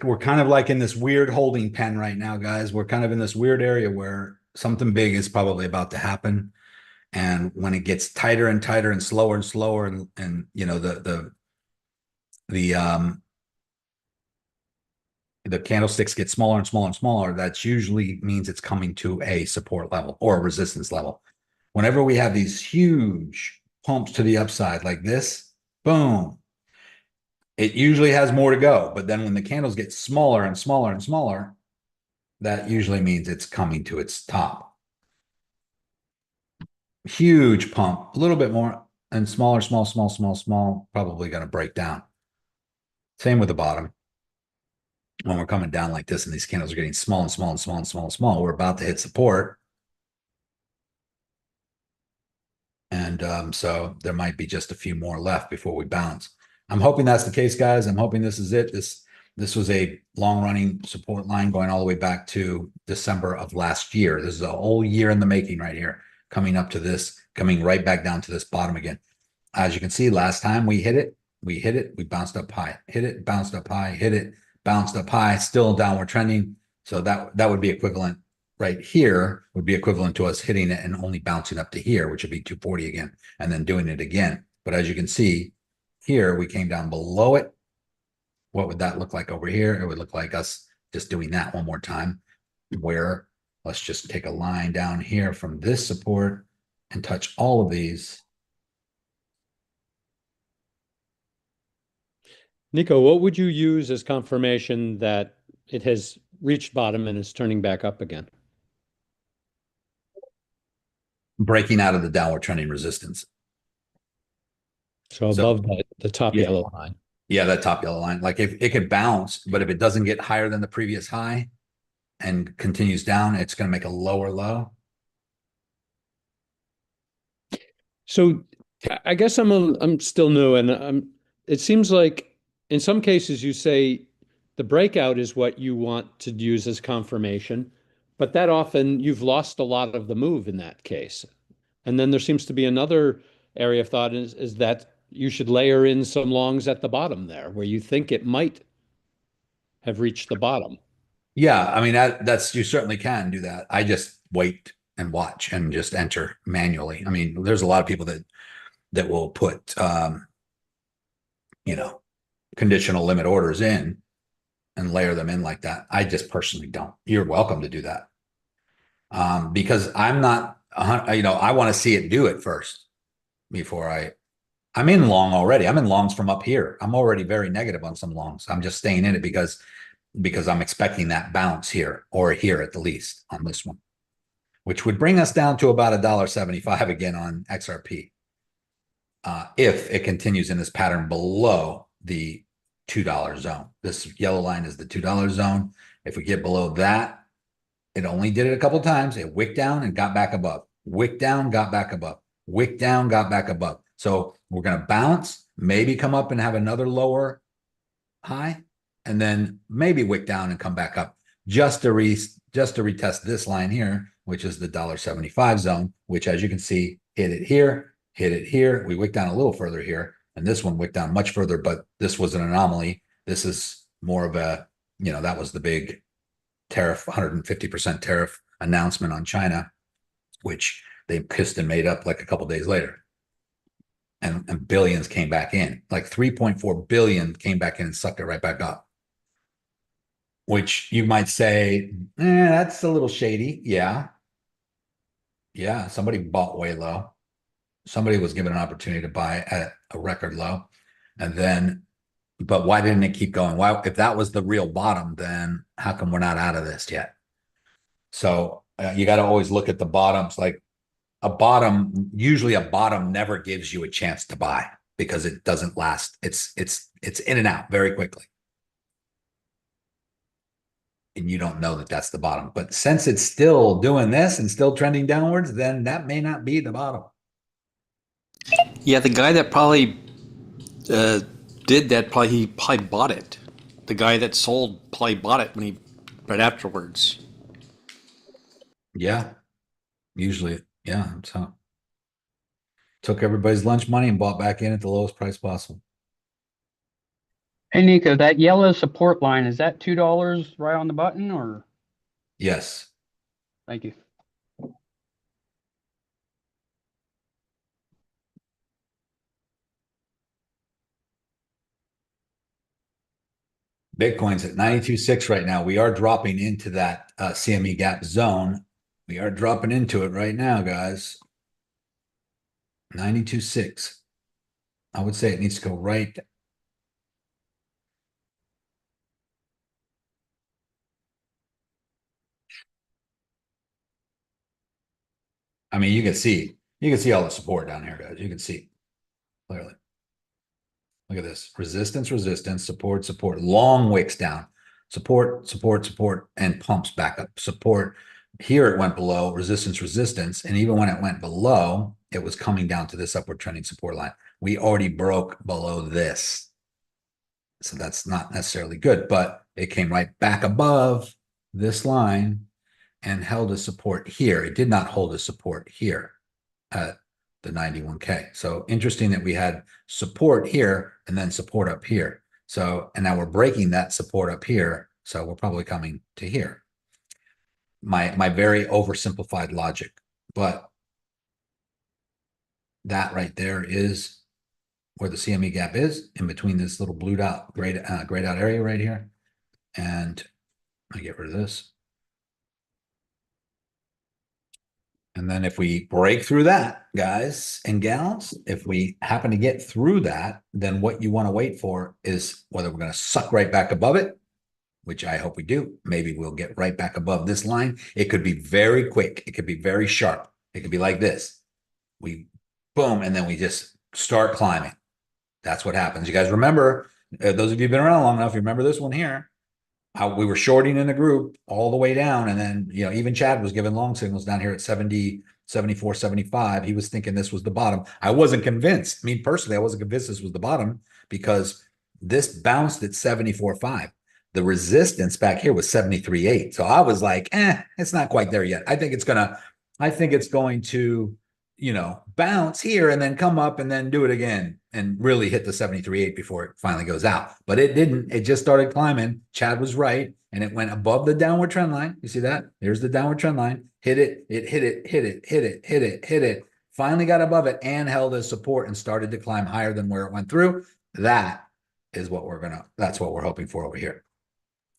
we're kind of like in this weird holding pen right now, guys. We're kind of in this weird area where something big is probably about to happen. And when it gets tighter and tighter and slower and the candlesticks get smaller and smaller and smaller, that usually means it's coming to a support level or a resistance level. Whenever we have these huge pumps to the upside like this, boom, it usually has more to go. But then when the candles get smaller and smaller and smaller, that usually means it's coming to its top. Huge pump, a little bit more, and smaller, small, probably going to break down. Same with the bottom. When we're coming down like this and these candles are getting small and small and small and small and small, we're about to hit support. And so there might be just a few more left before we bounce. I'm hoping that's the case, guys. I'm hoping this is it. This was a long-running support line going all the way back to December of last year. This is a whole year in the making right here, coming up to this, coming right back down to this bottom again. As you can see, last time we hit it, we bounced up high, hit it, bounced up high, hit it, bounced up high, still downward trending. So that would be equivalent right here, would be equivalent to us hitting it and only bouncing up to here, which would be 240 again, and then doing it again. But as you can see here, we came down below it. What would that look like over here? It would look like us just doing that one more time, where let's just take a line down here from this support and touch all of these. Nico, what would you use as confirmation that it has reached bottom and is turning back up again? Breaking out of the downward trending resistance. So above the top yeah. yellow line. Yeah, that top yellow line. Like if it could bounce, but if it doesn't get higher than the previous high and continues down, it's going to make a lower low. So I guess I'm still new, and it seems like in some cases you say the breakout is what you want to use as confirmation, but that often you've lost a lot of the move in that case. And then there seems to be another area of thought is that you should layer in some longs at the bottom there where you think it might have reached the bottom. Yeah, I mean that's you certainly can do that. I just wait and watch and just enter manually. I mean, there's a lot of people that will put conditional limit orders in and layer them in like that. I just personally don't. You're welcome to do that. Because I'm not I want to see it do it first before I'm in long already. I'm in longs from up here. I'm already very negative on some longs. I'm just staying in it because I'm expecting that bounce here or here at the least on this one, which would bring us down to about $1.75 again on XRP. If it continues in this pattern below the $2 zone. This yellow line is the $2 zone. If we get below that, it only did it a couple times. It wicked down and got back above. Wicked down, got back above. Wicked down, got back above. So we're going to bounce, maybe come up and have another lower high, and then maybe wick down and come back up just to retest this line here, which is the $1.75 zone, which as you can see, hit it here. We wicked down a little further here, and this one wicked down much further, but this was an anomaly. This is more of a, that was the big tariff, 150% tariff announcement on China, which they kissed and made up like a couple days later. And billions came back in, like 3.4 billion came back in and sucked it right back up. Which you might say, that's a little shady. Yeah. Yeah. Somebody bought way low. Somebody was given an opportunity to buy at a record low. And then, but why didn't it keep going? Why, if that was the real bottom, then how come we're not out of this yet? So you got to always look at the bottoms. Like usually a bottom never gives you a chance to buy because it doesn't last. It's in and out very quickly. And you don't know that that's the bottom. But since it's still doing this and still trending downwards, then that may not be the bottom. Yeah, the guy that probably did that, he probably bought it. The guy that sold probably bought it right afterwards. Yeah, usually, yeah. So took everybody's lunch money and bought back in at the lowest price possible. Hey, Nico, that yellow support line, is that $2 right on the button or? Yes. Thank you. Bitcoin's at 92.6 right now. We are dropping into that CME gap zone. We are dropping into it right now, guys. 92.6. I would say it needs to go right. I mean, you can see all the support down here, guys. You can see clearly. Look at this. Resistance, resistance, support, support. Long wicks down. Support, support, support, and pumps back up. Support. Here it went below. Resistance, resistance. And even when it went below, it was coming down to this upward trending support line. We already broke below this. So that's not necessarily good, but it came right back above this line and held a support here. It did not hold a support here at the 91K. So interesting that we had support here and then support up here. So, and now we're breaking that support up here. So we're probably coming to here. My very oversimplified logic, but that right there is where the CME gap is, in between this little blued out, grayed out area right here. And I get rid of this. And then if we break through that, guys and gals, if we happen to get through that, then what you want to wait for is whether we're going to suck right back above it, which I hope we do. Maybe we'll get right back above this line. It could be very quick. It could be very sharp. It could be like this. We boom, and then we just start climbing. That's what happens. You guys remember, those of you who've been around long enough, you remember this one here. How we were shorting in the group all the way down. And then, even Chad was giving long signals down here at 70, 74, 75. He was thinking this was the bottom. I wasn't convinced. Me personally, I wasn't convinced this was the bottom because this bounced at 74.5. The resistance back here was 73.8. So I was like, it's not quite there yet. I think it's going to, bounce here and then come up and then do it again and really hit the 73.8 before it finally goes out. But it didn't. It just started climbing. Chad was right. And it went above the downward trend line. You see that? Here's the downward trend line. Hit it. It hit it, hit it, hit it, hit it, hit it. Finally got above it and held as support and started to climb higher than where it went through. That is what that's what we're hoping for over here.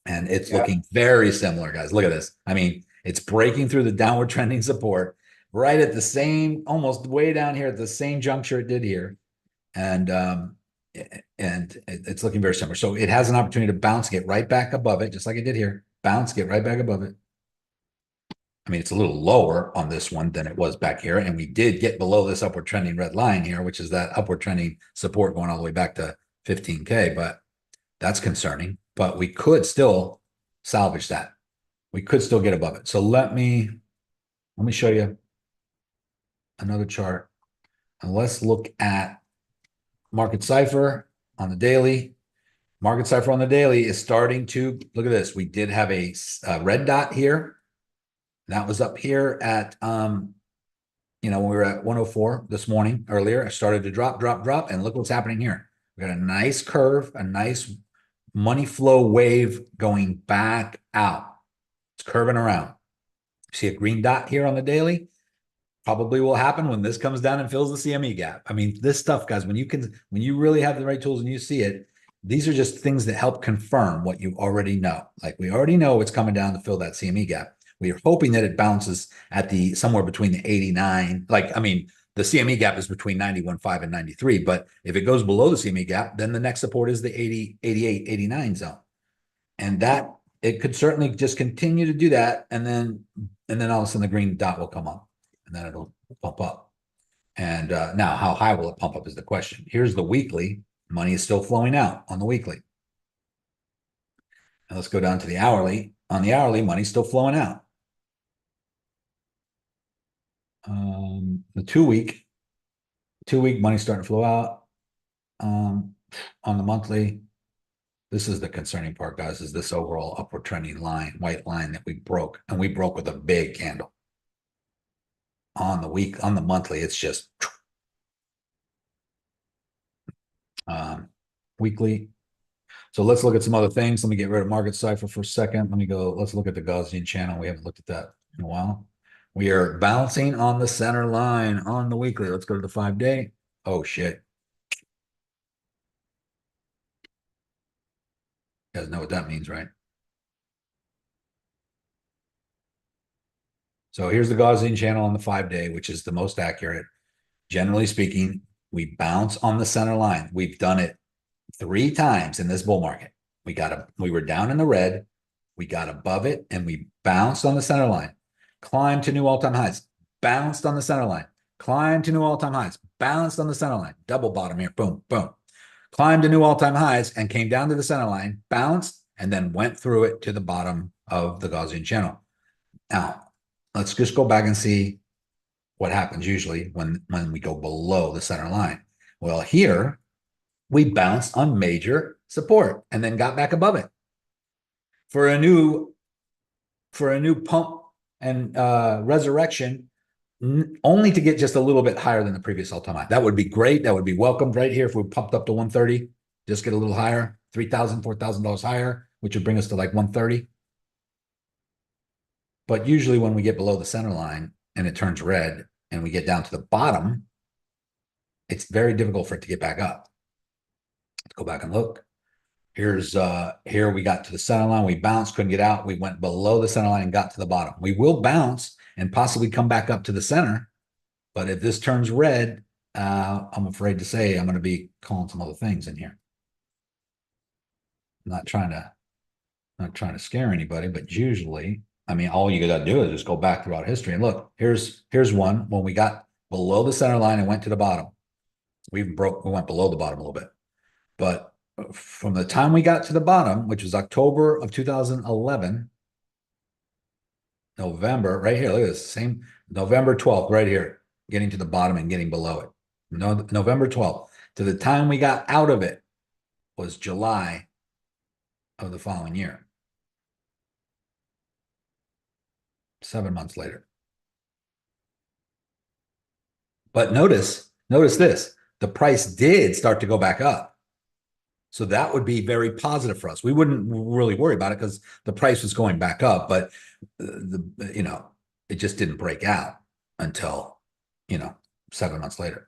And it's looking very similar, guys. Look at this. I mean, it's breaking through the downward trending support right at the same, almost way down here at the same juncture it did here. And it's looking very similar. So it has an opportunity to bounce, get right back above it, just like it did here. Bounce, get right back above it. I mean, it's a little lower on this one than it was back here. And we did get below this upward trending red line here, which is that upward trending support going all the way back to 15K. But that's concerning. But we could still salvage that. We could still get above it. So let me show you another chart. And let's look at Market Cipher on the daily. Market Cipher on the daily is starting to, look at this. We did have a red dot here. That was up here at, when we were at 104 this morning earlier. I started to drop, and look what's happening here. We got a nice curve, a nice money flow wave going back out. It's curving around. See a green dot here on the daily? Probably will happen when this comes down and fills the CME gap. I mean, this stuff, guys, when you really have the right tools and you see it, these are just things that help confirm what you already know. Like we already know it's coming down to fill that CME gap. We are hoping that it bounces at somewhere between the 89. The CME gap is between 91.5 and 93. But if it goes below the CME gap, then the next support is the 80, 88, 89 zone. And that it could certainly just continue to do that. And then all of a sudden the green dot will come up and then it'll pump up. And now how high will it pump up is the question. Here's the weekly. Money is still flowing out on the weekly. Now let's go down to the hourly. On the hourly, money's still flowing out. The 2 week money's starting to flow out. On the monthly, this is the concerning part, guys, is this overall upward trending line, white line that we broke, and we broke with a big candle. On the monthly, it's just weekly. So let's look at some other things. Let me get rid of Market Cipher for a second. Let's look at the Gaussian channel. We haven't looked at that in a while. We are bouncing on the center line on the weekly. Let's go to the 5-day. Oh, shit. You guys know what that means, right? So here's the Gaussian channel on the 5-day, which is the most accurate. Generally speaking, we bounce on the center line. We've done it 3 times in this bull market. We were down in the red. We got above it and we bounced on the center line. Climbed to new all-time highs, bounced on the center line, climbed to new all-time highs, bounced on the center line, double bottom here, boom, boom. Climbed to new all-time highs and came down to the center line, bounced, and then went through it to the bottom of the Gaussian channel. Now, let's just go back and see what happens usually when we go below the center line. Well, here, we bounced on major support and then got back above it. For a new pump and resurrection, only to get just a little bit higher than the previous all-time high. That would be great. That would be welcomed right here if we pumped up to 130. Just get a little higher, $3,000, $4,000 higher, which would bring us to like 130. But usually when we get below the center line and it turns red and we get down to the bottom, it's very difficult for it to get back up. Let's go back and look. Here we got to the center line. We bounced, couldn't get out. We went below the center line and got to the bottom. We will bounce and possibly come back up to the center. But if this turns red, I'm afraid to say I'm going to be calling some other things in here. Not trying to scare anybody, but usually, I mean, all you got to do is just go back throughout history and look. Here's one when we got below the center line and went to the bottom. We went below the bottom a little bit, but from the time we got to the bottom, which was October of 2011, November, right here, look at this, same November 12th, right here, getting to the bottom and getting below it. No, November 12th to the time we got out of it was July of the following year. 7 months later. But notice this, the price did start to go back up. So that would be very positive for us. We wouldn't really worry about it because the price was going back up, but it just didn't break out until, 7 months later.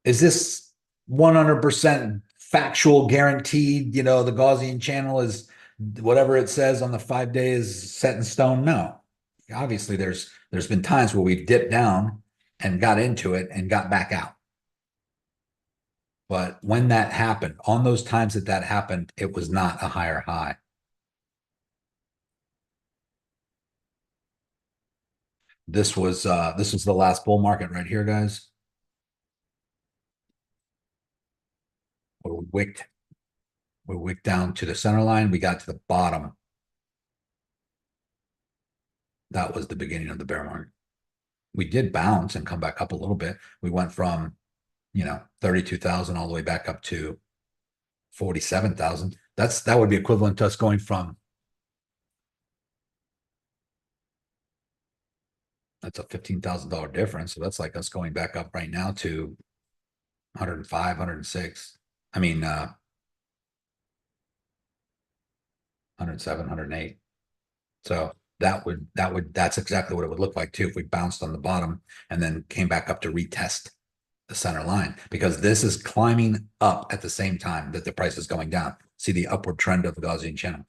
Is this 100% factual guaranteed? The Gaussian channel is whatever it says on the 5 days set in stone? No. Obviously, there's been times where we've dipped down and got into it and got back out. But when that happened, on those times that happened, it was not a higher high. This was the last bull market right here, guys. We wicked down to the center line. We got to the bottom. That was the beginning of the bear market. We did bounce and come back up a little bit. We went from 32,000 all the way back up to 47,000. That would be equivalent to us going from, that's a $15,000 difference. So that's like us going back up right now to 105, 106. I mean, 107, 108. So that's exactly what it would look like too if we bounced on the bottom and then came back up to retest the center line, because this is climbing up at the same time that the price is going down. See the upward trend of the Gaussian channel.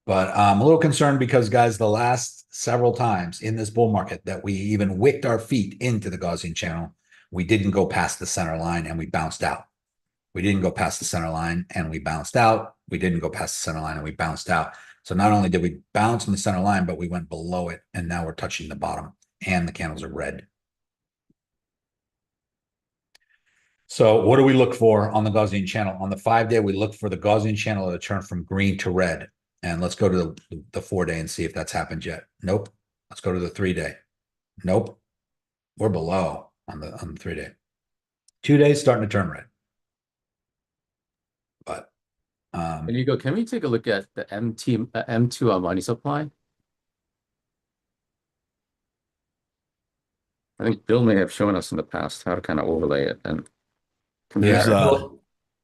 But I'm a little concerned because, guys, the last several times in this bull market that we even wicked our feet into the Gaussian channel, we didn't go past the center line and we bounced out. We didn't go past the center line and we bounced out. We didn't go past the center line and we bounced out. So not only did we bounce on the center line, but we went below it, and now we're touching the bottom and the candles are red. So what do we look for on the Gaussian channel? On the 5 day, we look for the Gaussian channel to turn from green to red. And let's go to the 4 day and see if that's happened yet. Nope. Let's go to the 3 day. Nope. We're below on the 3 day. 2 days starting to turn red. But Nico, can we take a look at the M2 money supply? I think Bill may have shown us in the past how to kind of overlay it and compare. There's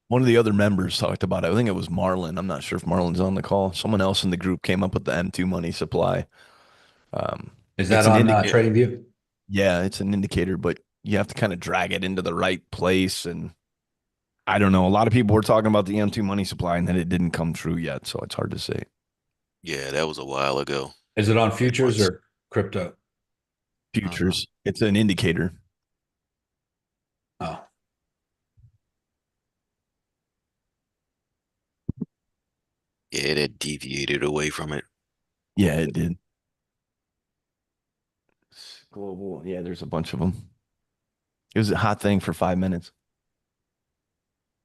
one of the other members talked about it. I think it was Marlon. I'm not sure if Marlon's on the call. Someone else in the group came up with the M2 money supply. Is that on TradingView? Yeah, it's an indicator, but you have to kind of drag it into the right place. And I don't know. A lot of people were talking about the M2 money supply, and then it didn't come true yet. So it's hard to say. Yeah, that was a while ago. Is it on futures or crypto? Futures. It's an indicator. Oh. Yeah, it had deviated away from it. Yeah, it did. Global. Yeah, there's a bunch of them. It was a hot thing for 5 minutes.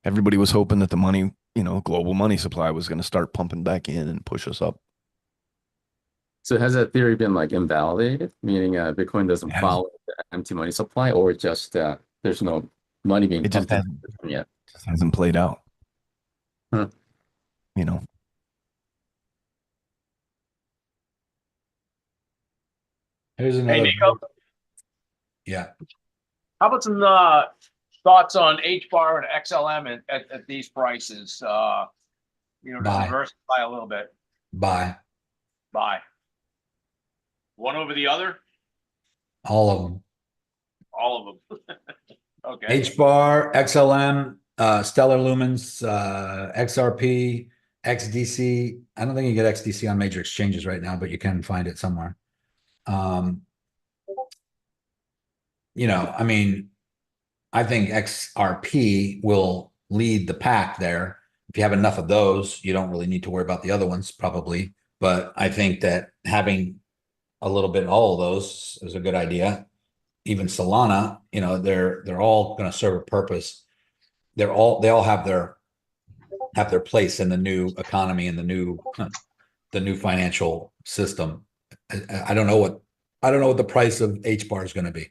Everybody was hoping that the money, global money supply was going to start pumping back in and push us up. So has that theory been invalidated, meaning Bitcoin doesn't follow the empty money supply, or just there's no money being pumped in yet? It just hasn't played out. Huh. Here's another. Hey, Nico. Yeah. How about some thoughts on HBAR and XLM at these prices? To diversify a little bit. Buy. One over the other? All of them. All of them. Okay. HBAR, XLM, Stellar Lumens, XRP, XDC. I don't think you get XDC on major exchanges right now, but you can find it somewhere. You know, I mean, I think XRP will lead the pack there. If you have enough of those, you don't really need to worry about the other ones, probably. But I think that having a little bit of all of those is a good idea. Even Solana, you know, they're all going to serve a purpose. They all have their place in the new economy and the new financial system. I don't know what the price of H bar is going to be.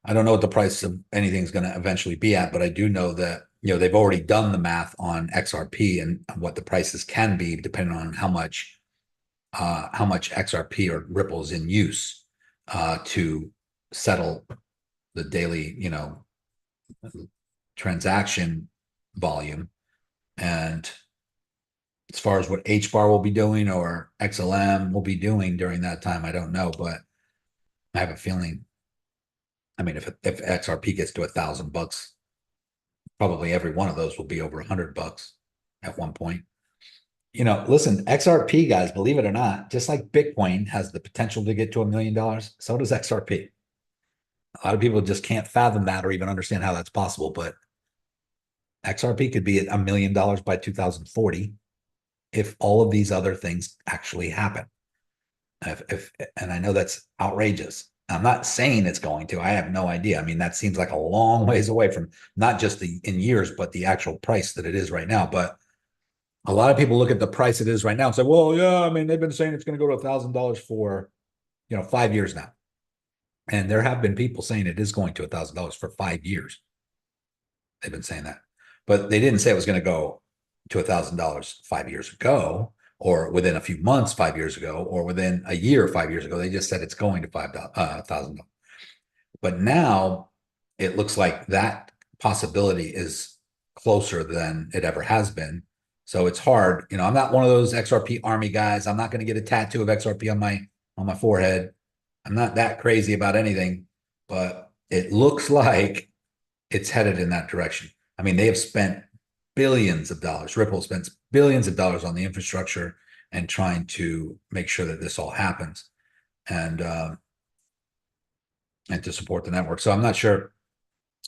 I don't know what the price of anything's going to eventually be at, but I do know that, you know, they've already done the math on XRP and what the prices can be depending on how much XRP or Ripple is in use to settle the daily, you know, transaction volume. And as far as what H bar will be doing or XLM will be doing during that time, I don't know, but I have a feeling. I mean, if XRP gets to $1,000, probably every one of those will be over $100 at one point. You know, listen, XRP, guys, believe it or not, just like Bitcoin has the potential to get to $1 million, so does XRP. A lot of people just can't fathom that or even understand how that's possible, but XRP could be at $1 million by 2040 if all of these other things actually happen. And I know that's outrageous. I'm not saying it's going to. I have no idea. I mean, that seems like a long ways away from not just in years, but the actual price that it is right now. But a lot of people look at the price it is right now and say, well, yeah, I mean, they've been saying it's going to go to $1,000 for, you know, 5 years now. And there have been people saying it is going to $1,000 for 5 years. They've been saying that, but they didn't say it was going to go to $1,000 5 years ago, or within a few months 5 years ago, or within a year 5 years ago. They just said it's going to $1,000. But now it looks like that possibility is closer than it ever has been. So it's hard. You know, I'm not one of those XRP army guys. I'm not going to get a tattoo of XRP on my forehead. I'm not that crazy about anything, but it looks like it's headed in that direction. I mean, they have spent billions of dollars. Ripple spends billions of dollars on the infrastructure and trying to make sure that this all happens and to support the network. So I'm not sure.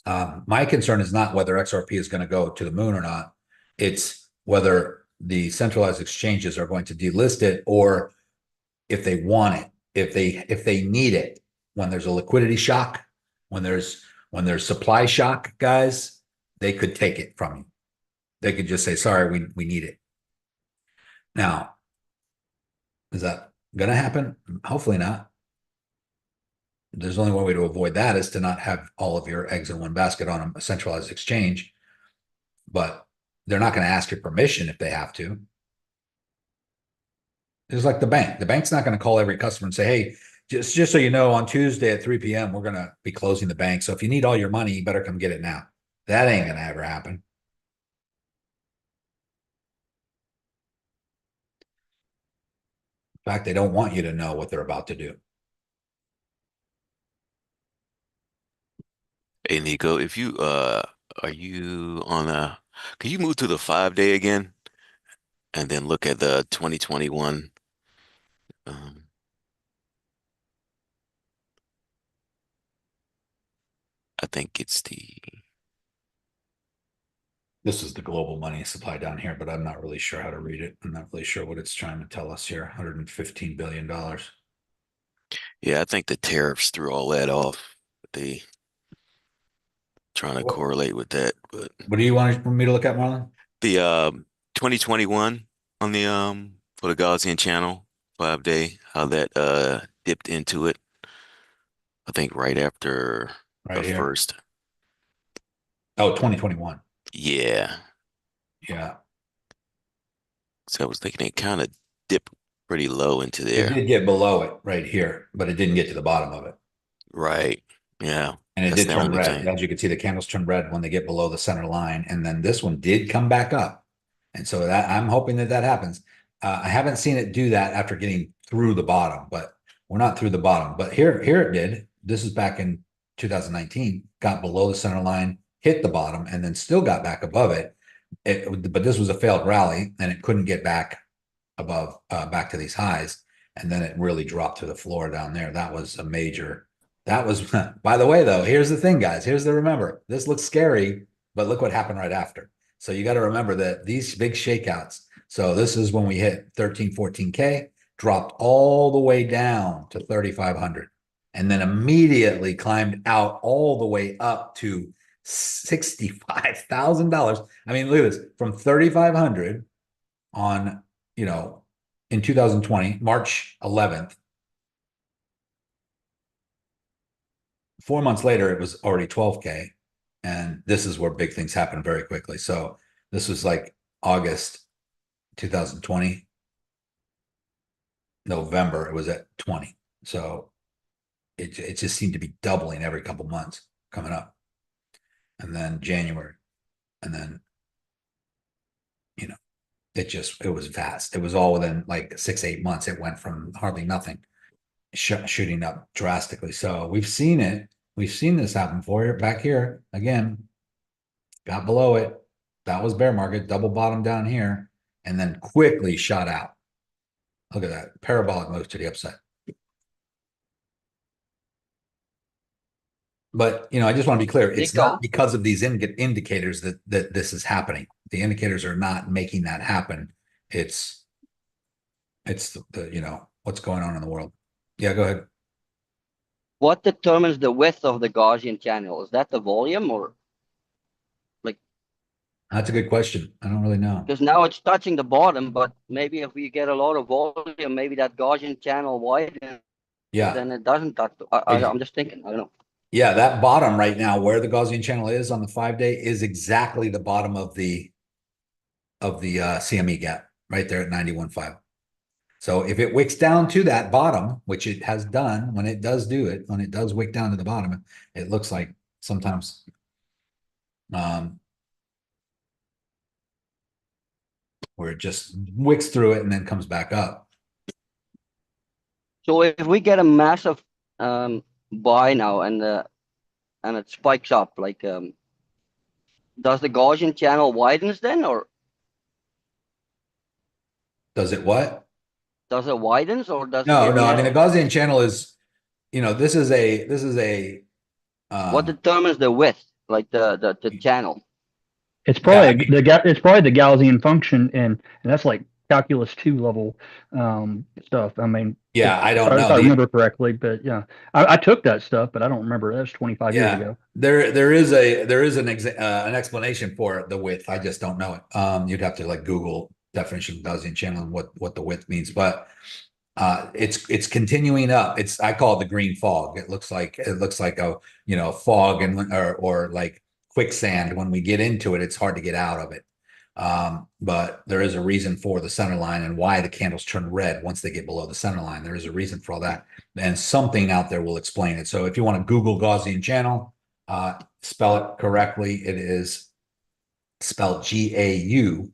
My concern is not whether XRP is going to go to the moon or not. It's whether the centralized exchanges are going to delist it, or if they want it, if they need it, when there's a liquidity shock, when there's supply shock, guys, they could take it from you. They could just say, sorry, we need it. Now, is that going to happen? Hopefully not. There's only one way to avoid that is to not have all of your eggs in one basket on a centralized exchange. But they're not going to ask your permission if they have to. It's like the bank. The bank's not going to call every customer and say, hey, just so you know, on Tuesday at 3 p.m., we're going to be closing the bank. So if you need all your money, you better come get it now. That ain't going to ever happen. In fact, they don't want you to know what they're about to do. Hey, Nico, if you are you on can you move to the 5-day again and then look at the 2021? I think it's this is the global money supply down here, but I'm not really sure how to read it. I'm not really sure what it's trying to tell us here. $115 billion. Yeah, I think the tariffs threw all that off. They trying to correlate with that, but what do you want me to look at, Marlon? The 2021 on the for the Gaussian channel 5-day, how that dipped into it. I think right after the first. Oh, 2021. Yeah. Yeah. So I was thinking it kind of dipped pretty low into there. It did get below it right here, but it didn't get to the bottom of it. Right. Yeah. And it did turn red. As you can see, the candles turn red when they get below the center line. And then this one did come back up. And so that I'm hoping that happens. I haven't seen it do that after getting through the bottom, but we're not through the bottom. But here it did. This is back in 2019, got below the center line, hit the bottom and then still got back above it. But this was a failed rally and it couldn't get back above, back to these highs. And then it really dropped to the floor down there. That was a major, that was, by the way, though, here's the thing, guys. Here's the remember. This looks scary, but look what happened right after. So you got to remember that these big shakeouts. So this is when we hit 13, 14K, dropped all the way down to 3,500, and then immediately climbed out all the way up to $65,000. I mean, look at this, from 3,500 on, you know, in 2020, March 11th. 4 months later, it was already 12K. And this is where big things happen very quickly. So this was like August 2020. November, it was at 20. So it just seemed to be doubling every couple months coming up. And then January. And then, you know, it was fast. It was all within like 6-8 months. It went from hardly nothing shooting up drastically. So we've seen it. We've seen this happen for you back here again. Got below it. That was bear market, double bottom down here, and then quickly shot out. Look at that parabolic move to the upside. But you know, I just want to be clear. It's not because of these indicators that this is happening. The indicators are not making that happen. It's the you know what's going on in the world. Yeah, go ahead. What determines the width of the Gaussian channel? Is that the volume or like? That's a good question. I don't really know. Because now it's touching the bottom, but maybe if we get a lot of volume, maybe that Gaussian channel widens. Yeah. Then it doesn't touch. I'm just thinking. I don't know. Yeah, that bottom right now, where the Gaussian channel is on the 5-day, is exactly the bottom of the CME gap right there at 91.5. So if it wicks down to that bottom, which it has done, when it does do it, when it does wick down to the bottom, it looks like sometimes where it just wicks through it and then comes back up. So if we get a massive buy now and it spikes up, like does the Gaussian channel widens then, or does it what? Does it widens or does no, it no, I mean the Gaussian channel is, you know, this is a what determines the width, like the channel? It's probably it's probably the Gaussian function, and that's like calculus 2 level stuff. I mean, yeah, I don't know if I remember correctly, but yeah, I took that stuff, but I don't remember. That was 25 years ago. There is an explanation for the width. I just don't know it. You'd have to like Google definition of Gaussian channel and what the width means, but it's continuing up. I call it the green fog. It looks like a, you know, fog or like quicksand. When we get into it, it's hard to get out of it. But there is a reason for the center line and why the candles turn red once they get below the center line. There is a reason for all that, and something out there will explain it. So if you want to Google Gaussian channel, spell it correctly. It is spelled G-A-U-S-S-A-I-N.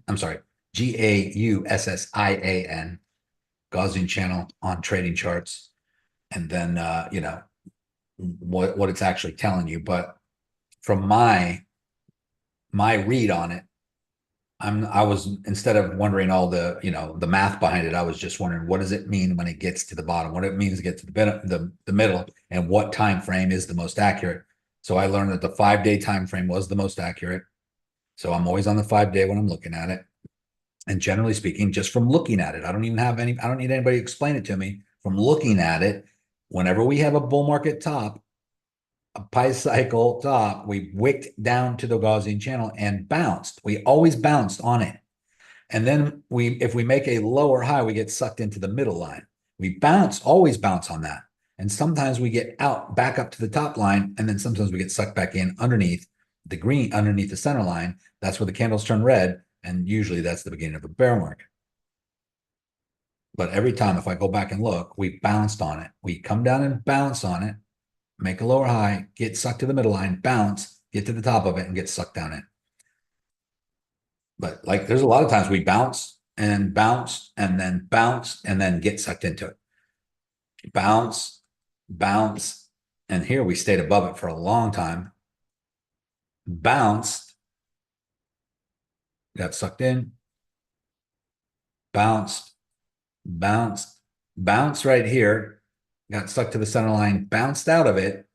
I'm sorry, G-A-U-S-S-I-A-N. Gaussian channel on trading charts, and then you know what it's actually telling you. But from my read on it, I was, instead of wondering all the, you know, the math behind it, I was just wondering, what does it mean when it gets to the bottom? What it means to get to the middle, and what time frame is the most accurate? So I learned that the 5-day time frame was the most accurate. So I'm always on the 5-day when I'm looking at it. And generally speaking, just from looking at it, I don't need anybody to explain it to me. From looking at it, whenever we have a bull market top, a pi cycle top, we wicked down to the Gaussian channel and bounced. We always bounced on it. And then if we make a lower high, we get sucked into the middle line. We always bounce on that. And sometimes we get back up to the top line, and then sometimes we get sucked back in underneath the green, underneath the center line. That's where the candles turn red, and usually that's the beginning of a bear market. But every time, if I go back and look, we bounced on it. We come down and bounce on it, make a lower high, get sucked to the middle line, bounce, get to the top of it, and get sucked down in. But like, there's a lot of times we bounce and bounce and then get sucked into it. Bounce, And here we stayed above it for a long time. Bounced. Got sucked in. Bounced. Bounced. Bounced right here. Got stuck to the center line. Bounced out of it.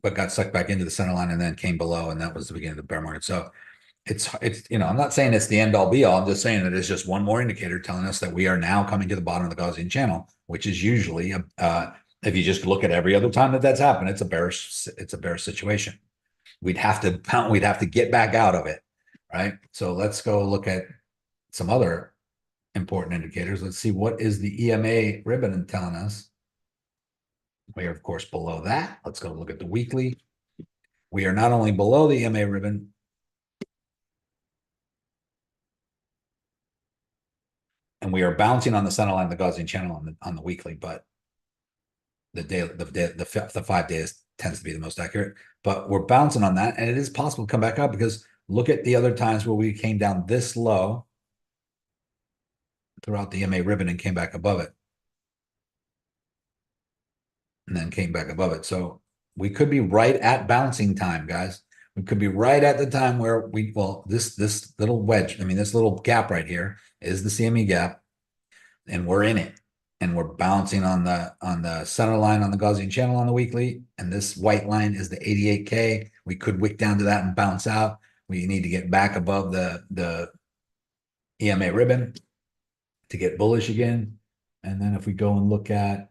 But got sucked back into the center line and then came below. And that was the beginning of the bear market. So it's, you know, I'm not saying it's the end all be all. I'm just saying that it's just one more indicator telling us that we are now coming to the bottom of the Gaussian channel, which is usually, if you just look at every other time that that's happened, it's a bearish situation. We'd have to get back out of it, right? So let's go look at some other important indicators. Let's see, what is the EMA ribbon telling us? We are, of course, below that. Let's go look at the weekly. We are not only below the EMA ribbon, and we are bouncing on the center line of the Gaussian channel on the weekly, but the 5 days tends to be the most accurate. But we're bouncing on that, and it is possible to come back up because look at the other times where we came down this low throughout the EMA ribbon and came back above it. And then came back above it. So we could be right at bouncing time, guys. We could be right at the time where this little wedge, I mean, this little gap right here is the CME gap, and we're in it. And we're bouncing on the center line on the Gaussian channel on the weekly. And this white line is the 88K. We could wick down to that and bounce out. We need to get back above the EMA ribbon to get bullish again. And then if we go and look at,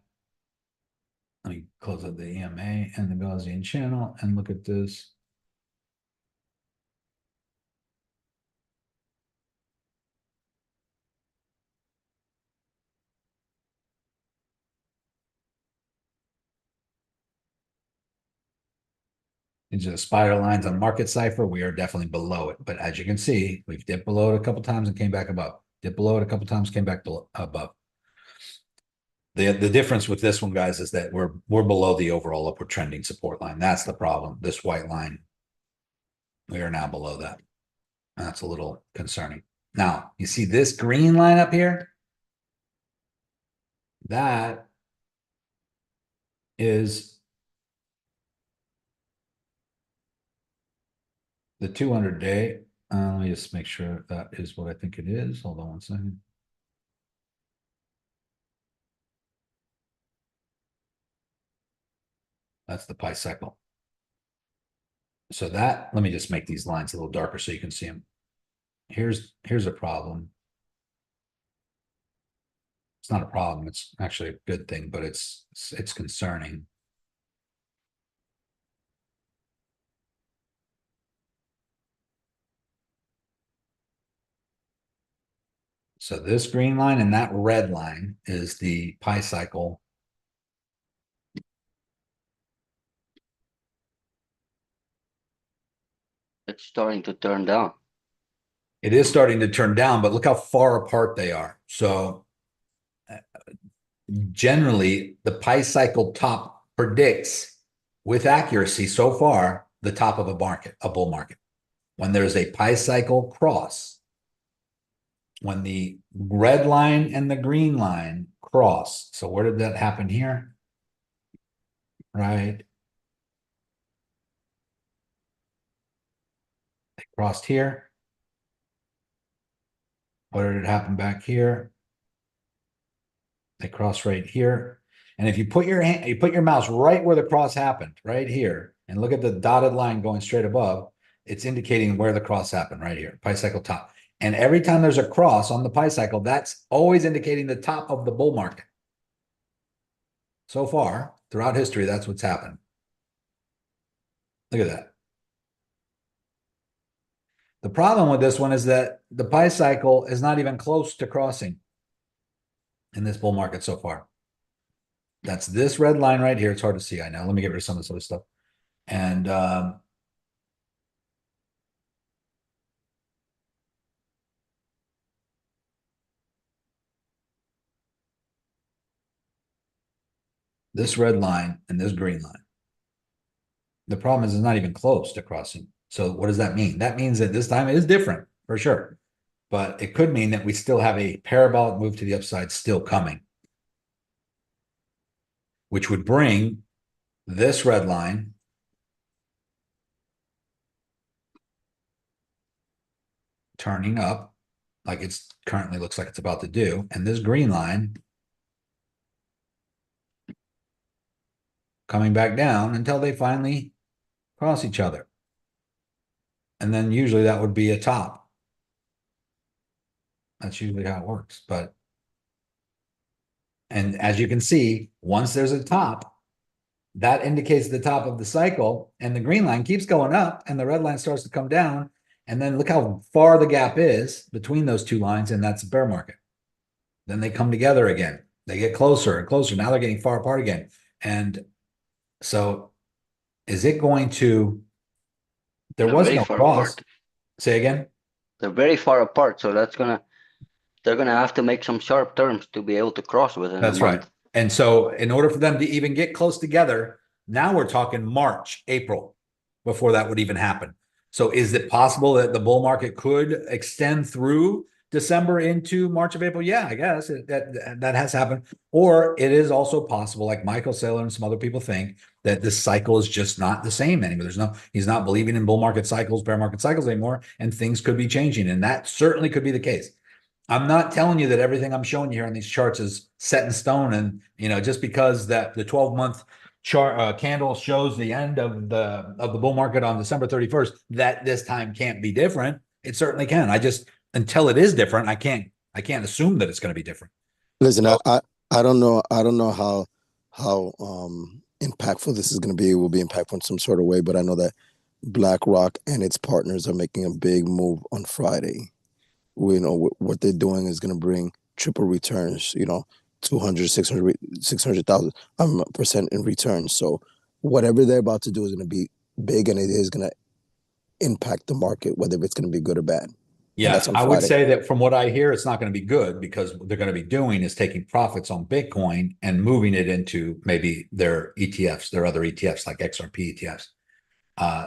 let me close up the EMA and the Gaussian channel and look at this. Into the spider lines on market cipher, we are definitely below it. But as you can see, we've dipped below it a couple times and came back above. Dipped below it a couple times, came back above. The difference with this one, guys, is that we're below the overall upward trending support line. That's the problem. This white line, we are now below that. That's a little concerning. Now, you see this green line up here? That is the 200-day. Let me just make sure that is what I think it is. Hold on one second. That's the pi cycle. So that, let me just make these lines a little darker so you can see them. Here's a problem. It's not a problem. It's actually a good thing, but it's concerning. So this green line and that red line is the pi cycle. It's starting to turn down. It is starting to turn down, but look how far apart they are. So generally, the pi cycle top predicts with accuracy so far the top of a bull market. When there's a pi cycle cross, when the red line and the green line cross. So where did that happen here? Right. They crossed here. Where did it happen back here? They cross right here. And if you put your mouse right where the cross happened, right here, and look at the dotted line going straight above, it's indicating where the cross happened right here, pi cycle top. And every time there's a cross on the pi cycle, that's always indicating the top of the bull market. So far, throughout history, that's what's happened. Look at that. The problem with this one is that the pi cycle is not even close to crossing in this bull market so far. That's this red line right here. It's hard to see, I know. Let me get rid of some of this other stuff. And this red line and this green line. The problem is it's not even close to crossing. So what does that mean? That means that this time it is different for sure. But it could mean that we still have a parabolic move to the upside still coming, which would bring this red line turning up like it's currently looks like it's about to do, and this green line coming back down until they finally cross each other. And then usually that would be a top. That's usually how it works. And as you can see, once there's a top, that indicates the top of the cycle, and the green line keeps going up and the red line starts to come down. And then look how far the gap is between those two lines, and that's a bear market. Then they come together again. They get closer and closer. Now they're getting far apart again. And so is it going to, there was no cross. Say again? They're very far apart, so they're gonna have to make some sharp turns to be able to cross within That's a month. right. And so in order for them to even get close together, now we're talking March, April, before that would even happen. So is it possible that the bull market could extend through December into March of April? Yeah, I guess that has happened. Or it is also possible, like Michael Saylor and some other people think, that this cycle is just not the same anymore. He's not believing in bull market cycles, bear market cycles anymore, and things could be changing. And that certainly could be the case. I'm not telling you that everything I'm showing you here on these charts is set in stone. And, just because that the 12-month chart candle shows the end of the bull market on December 31st, that this time can't be different. It certainly can. Until it is different, I can't assume that it's going to be different. Listen, I don't know how impactful this is going to be. It will be impactful in some sort of way, but I know that BlackRock and its partners are making a big move on Friday. We know what they're doing is going to bring triple returns, 200, 600,000% in returns. So whatever they're about to do is going to be big, and it is going to impact the market, whether it's going to be good or bad. Yeah, I would say that from what I hear, it's not going to be good, because what they're going to be doing is taking profits on Bitcoin and moving it into maybe their ETFs, their other ETFs like XRP ETFs.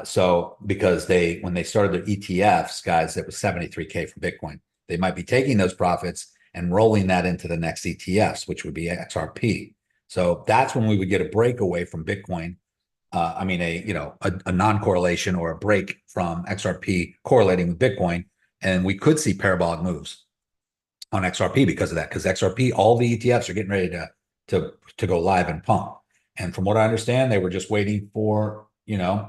So because when they started their ETFs, guys, it was 73K for Bitcoin. They might be taking those profits and rolling that into the next ETFs, which would be XRP. So that's when we would get a breakaway from Bitcoin. A non-correlation or a break from XRP correlating with Bitcoin. And we could see parabolic moves on XRP because of that, because XRP, all the ETFs are getting ready to go live and pump. And from what I understand, they were just waiting for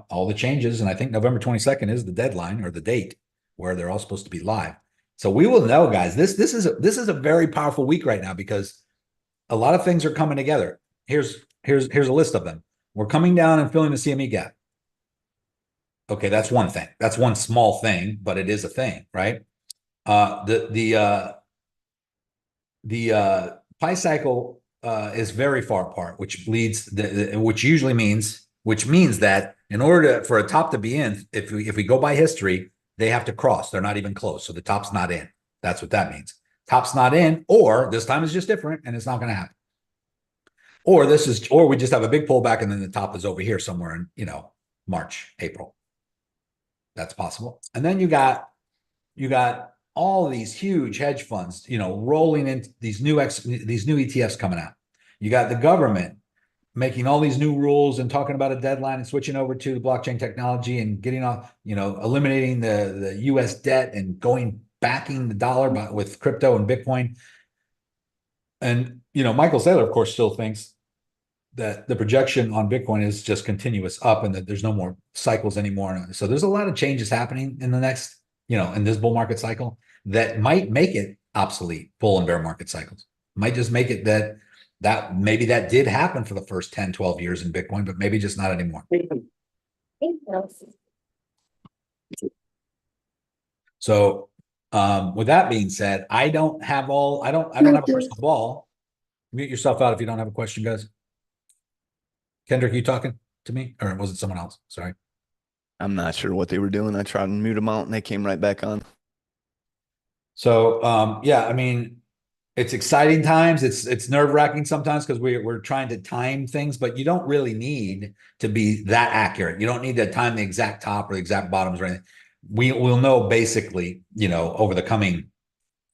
all the changes. And I think November 22nd is the deadline or the date where they're all supposed to be live. So we will know, guys. This is a very powerful week right now, because a lot of things are coming together. Here's a list of them. We're coming down and filling the CME gap. Okay, that's one thing. That's one small thing, but it is a thing, right? The pi cycle is very far apart, which means that in order for a top to be in, if we go by history, they have to cross. They're not even close. So the top's not in. That's what that means. Top's not in, or this time is just different and it's not going to happen. Or we just have a big pullback and then the top is over here somewhere in, March, April. That's possible. And then you got all of these huge hedge funds, rolling into these new ETFs coming out. You got the government making all these new rules and talking about a deadline and switching over to the blockchain technology and getting off, eliminating the US debt and backing the dollar with crypto and Bitcoin. And, Michael Saylor, of course, still thinks that the projection on Bitcoin is just continuous up and that there's no more cycles anymore. So there's a lot of changes happening in the next, in this bull market cycle that might make it obsolete, bull and bear market cycles. Might just make it that maybe that did happen for the first 10, 12 years in Bitcoin, but maybe just not anymore. So with that being said, I don't have a crystal ball. Mute yourself out if you don't have a question, guys. Kendrick, you talking to me, or was it someone else? Sorry. I'm not sure what they were doing. I tried to mute them out and they came right back on. So it's exciting times. It's nerve-wracking sometimes because we're trying to time things, but you don't really need to be that accurate. You don't need to time the exact top or the exact bottoms or anything. We'll know basically, over the coming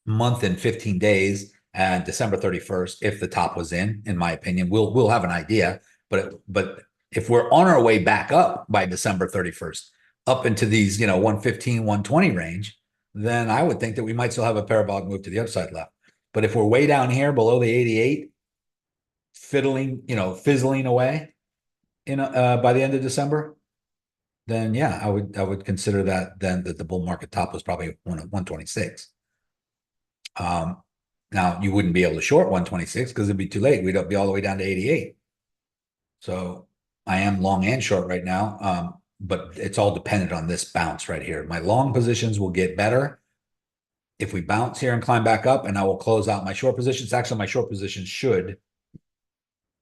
month and 15 days and December 31st, if the top was in my opinion, we'll have an idea. But If we're on our way back up by December 31st, up into these, 115, 120 range, then I would think that we might still have a parabolic move to the upside left. But if we're way down here below the 88, fizzling away by the end of December, then yeah, I would consider that then that the bull market top was probably 126. Now you wouldn't be able to short 126 because it'd be too late. We'd be all the way down to 88. So I am long and short right now. But it's all dependent on this bounce right here. My long positions will get better if we bounce here and climb back up, and I will close out my short positions. Actually, my short positions should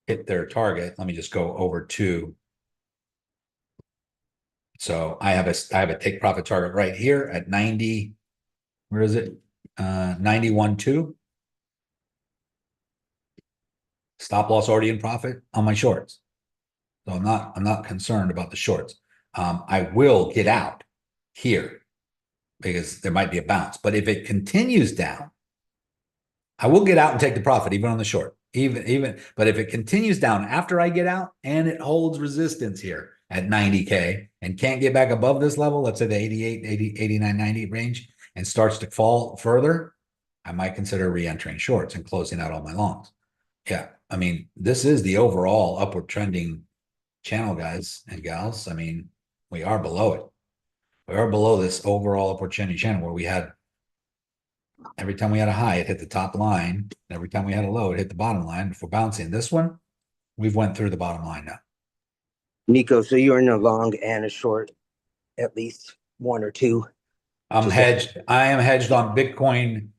hit their target. Let me just go over to. So I have a take profit target right here at 90. Where is it? 91.2. Stop loss already in profit on my shorts. So I'm not concerned about the shorts. I will get out here because there might be a bounce. But if it continues down, I will get out and take the profit even on the short. But if it continues down after I get out and it holds resistance here at 90K and can't get back above this level, let's say the 88, 80, 89, 90 range, and starts to fall further, I might consider re-entering shorts and closing out all my longs. Yeah, I mean, this is the overall upward trending channel, guys and gals. I mean, we are below it. We are below this overall upward trending channel where we had, every time we had a high, it hit the top line. Every time we had a low, it hit the bottom line. If we're bouncing this one, we've went through the bottom line now. Nico, so you're in a long and a short, at least one or two? I'm hedged. I am hedged on Bitcoin.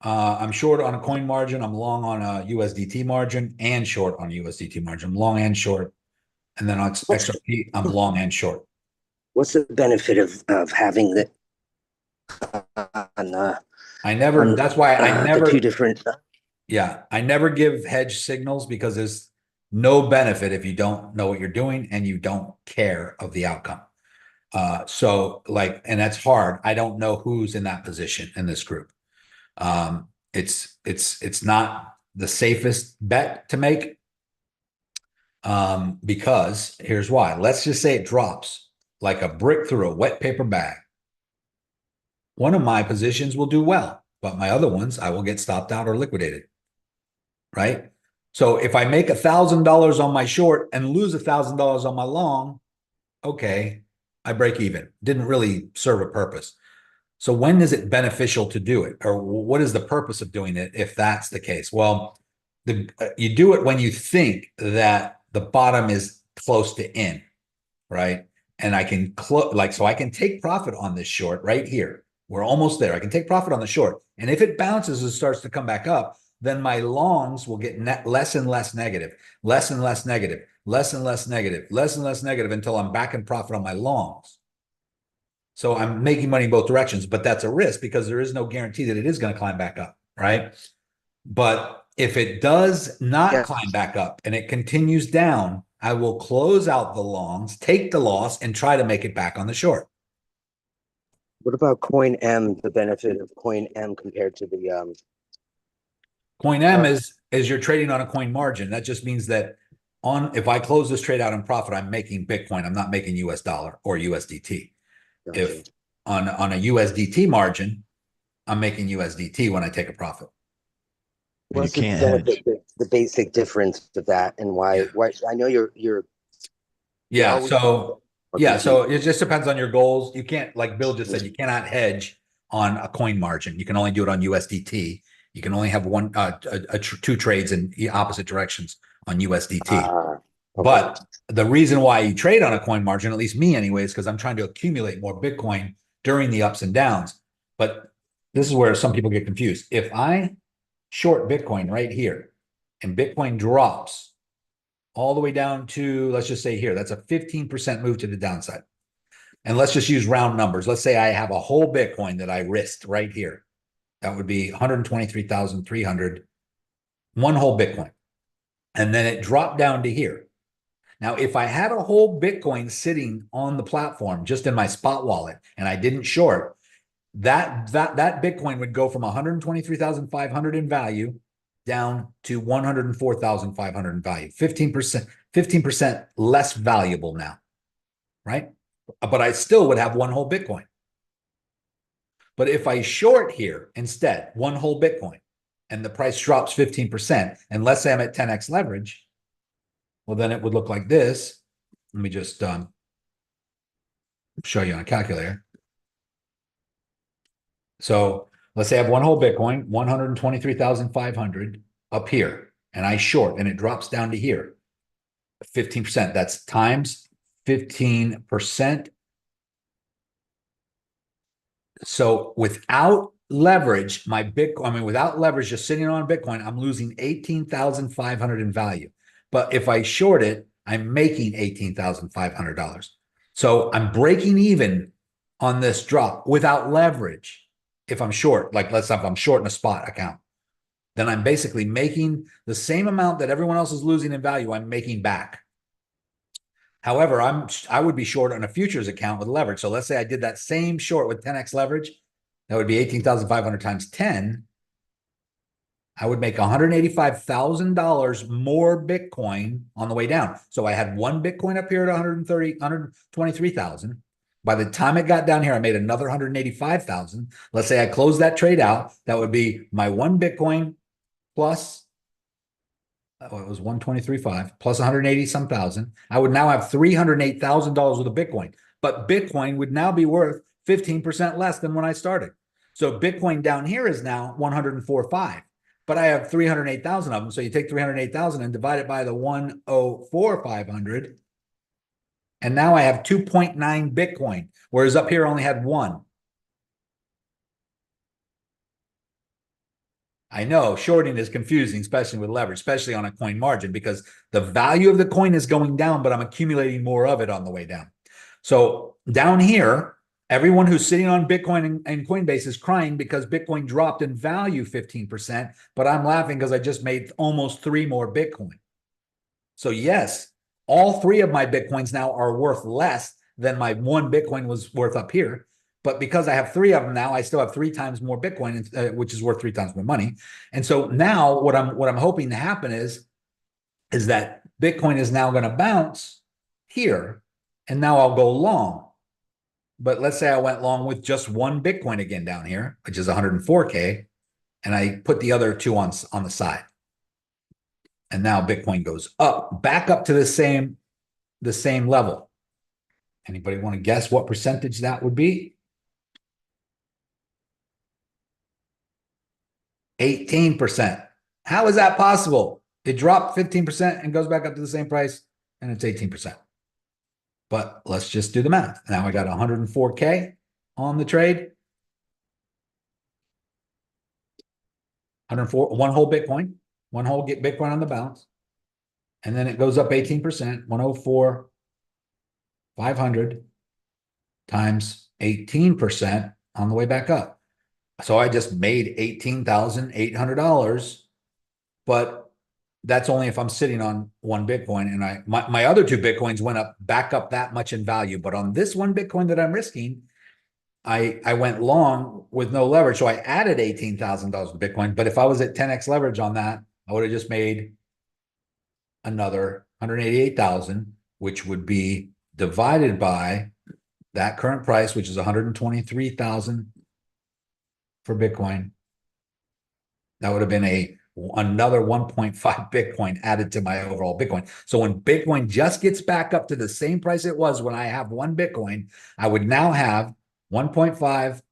I'm short on a coin margin. I'm long on a USDT margin and short on a USDT margin. I'm long and short. And then on XRP, I'm long and short. What's the benefit of having that that's why I never, the two different. Yeah, I never give hedge signals because there's no benefit if you don't know what you're doing and you don't care of the outcome. And that's hard. I don't know who's in that position in this group. It's not the safest bet to make. Because here's why. Let's just say it drops like a brick through a wet paper bag. One of my positions will do well, but my other ones, I will get stopped out or liquidated. Right? So if I make $1,000 on my short and lose $1,000 on my long, okay, I break even. Didn't really serve a purpose. So when is it beneficial to do it? Or what is the purpose of doing it if that's the case? Well, you do it when you think that the bottom is close to in, right? And I can so I can take profit on this short right here. We're almost there. I can take profit on the short. And if it bounces and starts to come back up, then my longs will get less and less negative, less and less negative, less and less negative, less and less negative until I'm back in profit on my longs. So I'm making money in both directions, but that's a risk because there is no guarantee that it is going to climb back up, right? But if it does not climb back up and it continues down, I will close out the longs, take the loss, and try to make it back on the short. What about Coin M, the benefit of Coin M compared to the Coin M is you're trading on a coin margin. That just means that if I close this trade out in profit, I'm making Bitcoin. I'm not making US dollar or USDT. Gotcha. If on a USDT margin, I'm making USDT when I take a profit. What's the basic difference of that and why I know you're so it just depends on your goals. You can't, like Bill just said, you cannot hedge on a coin margin. You can only do it on USDT. You can only have two trades in opposite directions on USDT. But the reason why you trade on a coin margin, at least me anyways, because I'm trying to accumulate more Bitcoin during the ups and downs. But this is where some people get confused. If I short Bitcoin right here and Bitcoin drops all the way down to, let's just say here, that's a 15% move to the downside. And let's just use round numbers. Let's say I have a whole Bitcoin that I risked right here. That would be 123,300, one whole Bitcoin. And then it dropped down to here. Now, if I had a whole Bitcoin sitting on the platform, just in my spot wallet, and I didn't short, that Bitcoin would go from 123,500 in value down to 104,500 in value. 15%, 15% less valuable now, right? But I still would have one whole Bitcoin. But if I short here instead, one whole Bitcoin, and the price drops 15%, and let's say I'm at 10x leverage, well, then it would look like this. Let me just show you on a calculator. So let's say I have one whole Bitcoin, 123,500 up here, and I short, and it drops down to here. 15%, that's times 15%. So without leverage, my Bitcoin, I mean, without leverage, just sitting on Bitcoin, I'm losing 18,500 in value. But if I short it, I'm making $18,500. So I'm breaking even on this drop without leverage. If I'm short, like let's say if I'm short in a spot account, then I'm basically making the same amount that everyone else is losing in value, I'm making back. However, I would be short on a futures account with leverage. So let's say I did that same short with 10x leverage. That would be 18,500 times 10. I would make $185,000 more Bitcoin on the way down. So I had one Bitcoin up here at 123,000. By the time it got down here, I made another 185,000. Let's say I closed that trade out. That would be my one Bitcoin plus, it was 123.5 plus 180 some thousand. I would now have $308,000 worth of Bitcoin, but Bitcoin would now be worth 15% less than when I started. So Bitcoin down here is now 104.5, but I have 308,000 of them. So you take 308,000 and divide it by the 104,500. And now I have 2.9 Bitcoin, whereas up here I only had one. I know shorting is confusing, especially with leverage, especially on a coin margin, because the value of the coin is going down, but I'm accumulating more of it on the way down. So down here, everyone who's sitting on Bitcoin and Coinbase is crying because Bitcoin dropped in value 15%, but I'm laughing because I just made almost 3 more Bitcoin. So yes, all 3 of my Bitcoins now are worth less than my one Bitcoin was worth up here. But because I have 3 of them now, I still have 3 times more Bitcoin, which is worth 3 times more money. And so now what I'm hoping to happen is that Bitcoin is now going to bounce here, and now I'll go long. But let's say I went long with just one Bitcoin again down here, which is 104K, and I put the other 2 on the side. And now Bitcoin goes up, back up to the same level. Anybody want to guess what percentage that would be? 18%. How is that possible? It dropped 15% and goes back up to the same price, and it's 18%. But let's just do the math. Now I got 104K on the trade. 104, one whole Bitcoin, one whole Bitcoin on the bounce. And then it goes up 18%, 104,500 times 18% on the way back up. So I just made $18,800, but that's only if I'm sitting on one Bitcoin. And my other 2 Bitcoins went back up that much in value. But on this one Bitcoin that I'm risking, I went long with no leverage. So I added $18,000 to Bitcoin. But if I was at 10x leverage on that, I would have just made another 188,000, which would be divided by that current price, which is 123,000 for Bitcoin. That would have been another 1.5 Bitcoin added to my overall Bitcoin. So when Bitcoin just gets back up to the same price it was when I have one Bitcoin, I would now have 1.5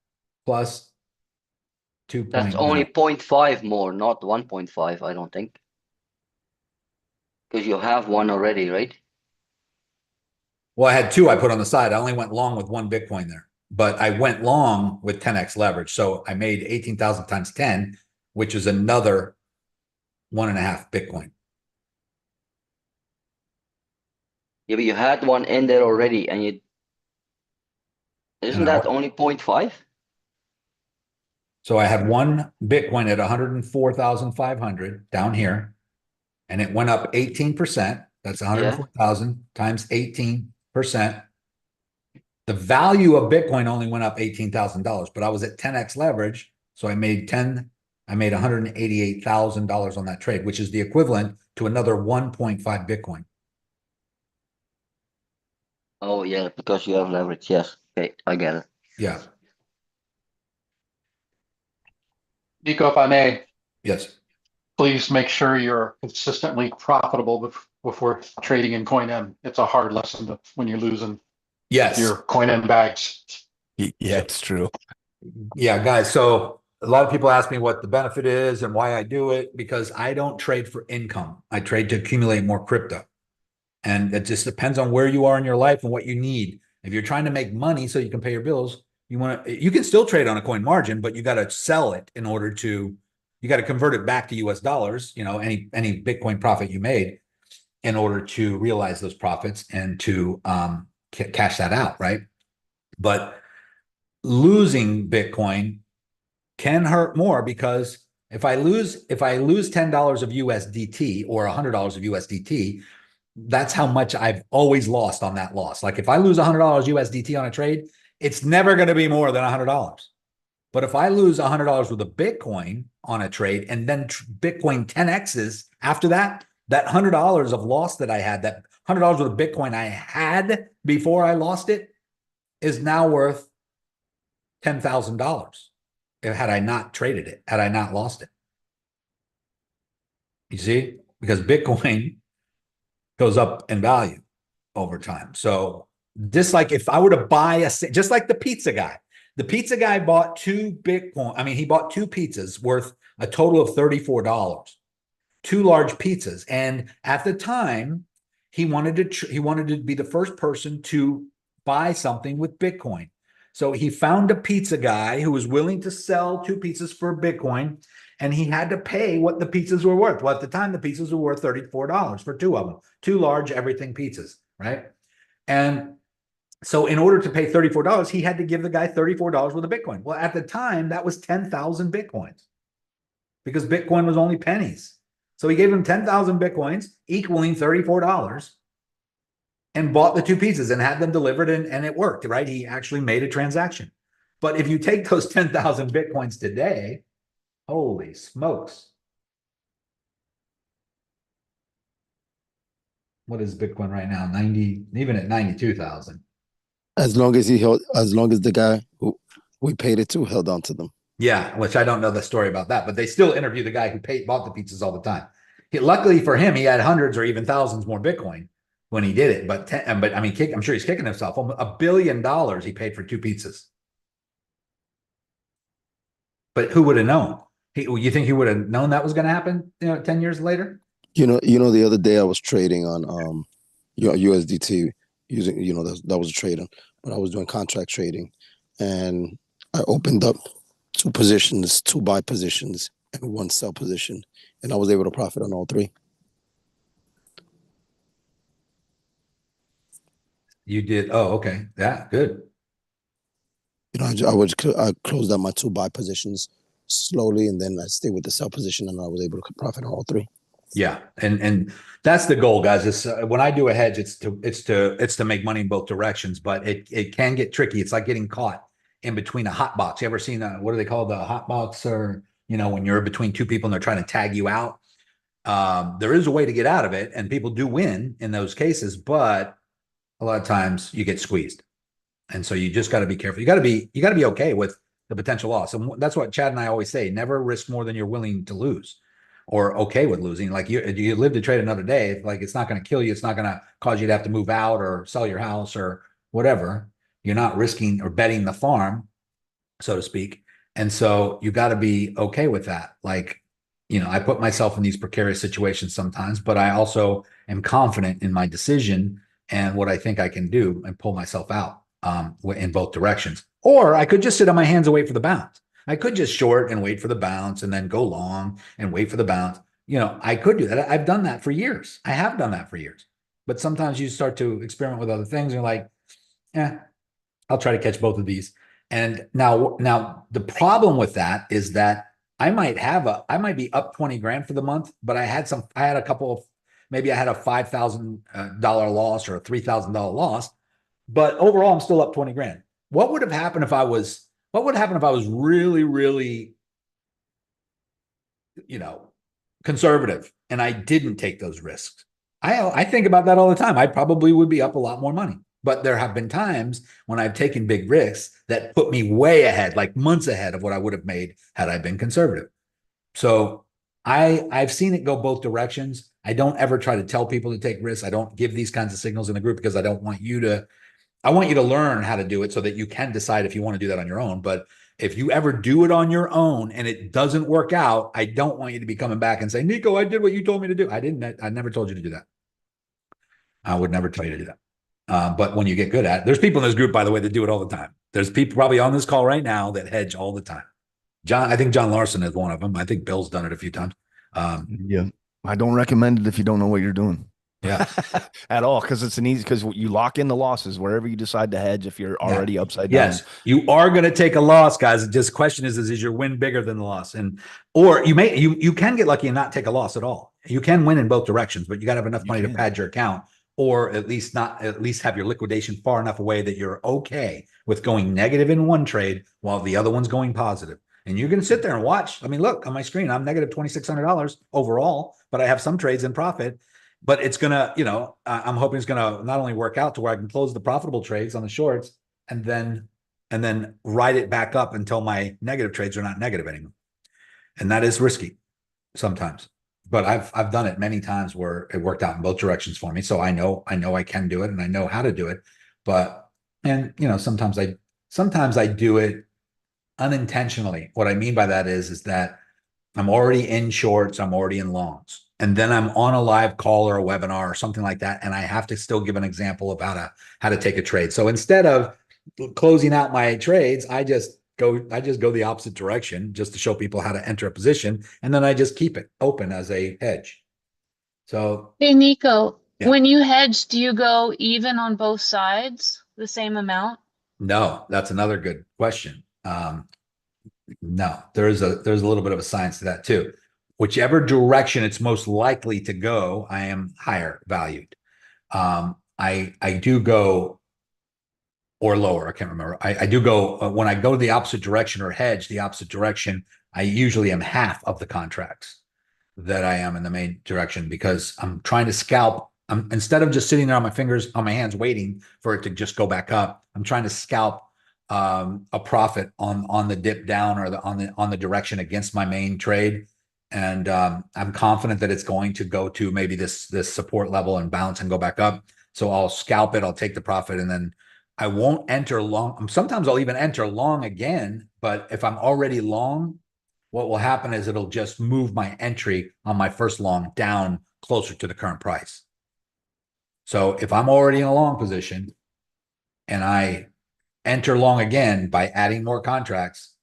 plus 2.9. That's only 0.5 more, not 1.5, I don't think. Because you have one already, right? Well, I had 2 I put on the side. I only went long with one Bitcoin there, but I went long with 10x leverage. So I made 18,000 times 10, which is another 1.5 Bitcoin. Yeah, but you had one in there already, and isn't that only 0.5? So I had one Bitcoin at 104,500 down here, and it went up 18%. That's 104,000 times 18%. The value of Bitcoin only went up $18,000, but I was at 10x leverage, so I made $188,000 on that trade, which is the equivalent to another 1.5 Bitcoin. Oh yeah, because you have leverage. Yes. Okay, I get it. Yeah. Nico, if I may, Yes. please make sure you're consistently profitable before trading in Coin M. It's a hard lesson when you're losing Yes. your Coin M bags. Yeah, it's true. Yeah, guys. So a lot of people ask me what the benefit is and why I do it, because I don't trade for income. I trade to accumulate more crypto. And it just depends on where you are in your life and what you need. If you're trying to make money so you can pay your bills, you can still trade on a coin margin, but you got to sell it in order to, you got to convert it back to US dollars, any Bitcoin profit you made in order to realize those profits and to cash that out, right? But losing Bitcoin can hurt more, because if I lose $10 of USDT or $100 of USDT, that's how much I've always lost on that loss. Like if I lose $100 USDT on a trade, it's never going to be more than $100. But if I lose $100 with a Bitcoin on a trade, and then Bitcoin 10x's after that, that $100 of loss that I had, that $100 with a Bitcoin I had before I lost it, is now worth $10,000. Had I not traded it, had I not lost it. You see, because Bitcoin goes up in value over time. So just like if I were to buy just like the pizza guy bought two Bitcoin. I mean, he bought two pizzas worth a total of $34, two large pizzas. And at the time he wanted to be the first person to buy something with Bitcoin. So he found a pizza guy who was willing to sell two pizzas for Bitcoin, and he had to pay what the pizzas were worth. Well, at the time, the pizzas were worth $34 for two of them, two large everything pizzas, right? And so in order to pay $34, he had to give the guy $34 worth of Bitcoin. Well, at the time, that was 10,000 Bitcoins, because Bitcoin was only pennies. So he gave him 10,000 Bitcoins equaling $34, and bought the two pizzas and had them delivered, and it worked, right? He actually made a transaction. But if you take those 10,000 Bitcoins today, holy smokes. What is Bitcoin right now? 90, even at 92,000. As long as the guy who we paid it to held on to them. Yeah, which I don't know the story about that, but they still interview the guy who bought the pizzas all the time. Luckily for him, he had hundreds or even thousands more Bitcoin when he did it. But I mean, I'm sure he's kicking himself. $1 billion he paid for two pizzas. But who would have known? You think he would have known that was going to happen, 10 years later? The other day I was trading on USDT using, that was a trade, but I was doing contract trading, and I opened up two buy positions and one sell position, and I was able to profit on all three. You did. Oh, okay. Yeah, good. I closed out my two buy positions slowly, and then I stayed with the sell position, and I was able to profit on all three. Yeah, and that's the goal, guys. It's when I do a hedge, it's to make money in both directions, but it can get tricky. It's like getting caught in between a hot box. You ever seen what do they call the hot box, or when you're between two people and they're trying to tag you out? There is a way to get out of it, and people do win in those cases, but a lot of times you get squeezed. And so you just got to be careful. You got to be okay with the potential loss. And that's what Chad and I always say: never risk more than you're willing to lose, or okay with losing. Like you live to trade another day. Like it's not going to kill you. It's not going to cause you to have to move out or sell your house or whatever. You're not risking or betting the farm, so to speak. And so you got to be okay with that. Like, I put myself in these precarious situations sometimes, but I also am confident in my decision and what I think I can do and pull myself out in both directions. Or I could just sit on my hands and wait for the bounce. I could just short and wait for the bounce and then go long and wait for the bounce. I could do that. I've done that for years. I have done that for years. But sometimes you start to experiment with other things and you're like, I'll try to catch both of these. And now the problem with that is that I might be up 20 grand for the month, but I had a couple of, maybe I had a $5,000 loss or a $3,000 loss, but overall I'm still up 20 grand. What would happen if I was really, really, conservative and I didn't take those risks? I think about that all the time. I probably would be up a lot more money. But there have been times when I've taken big risks that put me way ahead, like months ahead of what I would have made had I been conservative. So I've seen it go both directions. I don't ever try to tell people to take risks. I don't give these kinds of signals in the group because I want you to learn how to do it so that you can decide if you want to do that on your own. But if you ever do it on your own and it doesn't work out, I don't want you to be coming back and saying, Nico, I did what you told me to do. I never told you to do that. I would never tell you to do that. But when you get good at it, there's people in this group, by the way, that do it all the time. There's people probably on this call right now that hedge all the time. I think John Larson is one of them. I think Bill's done it a few times. Yeah. I don't recommend it if you don't know what you're doing. Yeah. At all, because it's because you lock in the losses wherever you decide to hedge if you're already upside down. Yes, you are going to take a loss, guys. Just question is your win bigger than the loss? Or you can get lucky and not take a loss at all. You can win in both directions, but you got to have enough money to pad your account, or at least have your liquidation far enough away that you're okay with going negative in one trade while the other one's going positive. And you're going to sit there and watch. I mean, look on my screen, I'm negative $2,600 overall, but I have some trades in profit. But it's going to, I'm hoping it's going to not only work out to where I can close the profitable trades on the shorts and then ride it back up until my negative trades are not negative anymore. And that is risky sometimes. But I've done it many times where it worked out in both directions for me. So I know I can do it and I know how to do it. But sometimes I do it unintentionally. What I mean by that is that I'm already in shorts, I'm already in longs. And then I'm on a live call or a webinar or something like that, and I have to still give an example of how to take a trade. So instead of closing out my trades, I just go the opposite direction just to show people how to enter a position, and then I just keep it open as a hedge. So hey Nico, yeah. When you hedge, do you go even on both sides, the same amount? No, that's another good question. No, there's a little bit of a science to that too. Whichever direction it's most likely to go, I am higher valued. I do go, or lower, I can't remember. I do go, when I go the opposite direction or hedge the opposite direction, I usually am half of the contracts that I am in the main direction, because I'm trying to scalp. Instead of just sitting there on my hands waiting for it to just go back up, I'm trying to scalp a profit on the dip down or on the direction against my main trade. And I'm confident that it's going to go to maybe this support level and bounce and go back up. So I'll scalp it, I'll take the profit, and then I won't enter long. Sometimes I'll even enter long again, but if I'm already long, what will happen is it'll just move my entry on my first long down closer to the current price. So if I'm already in a long position and I enter long again by adding more contracts,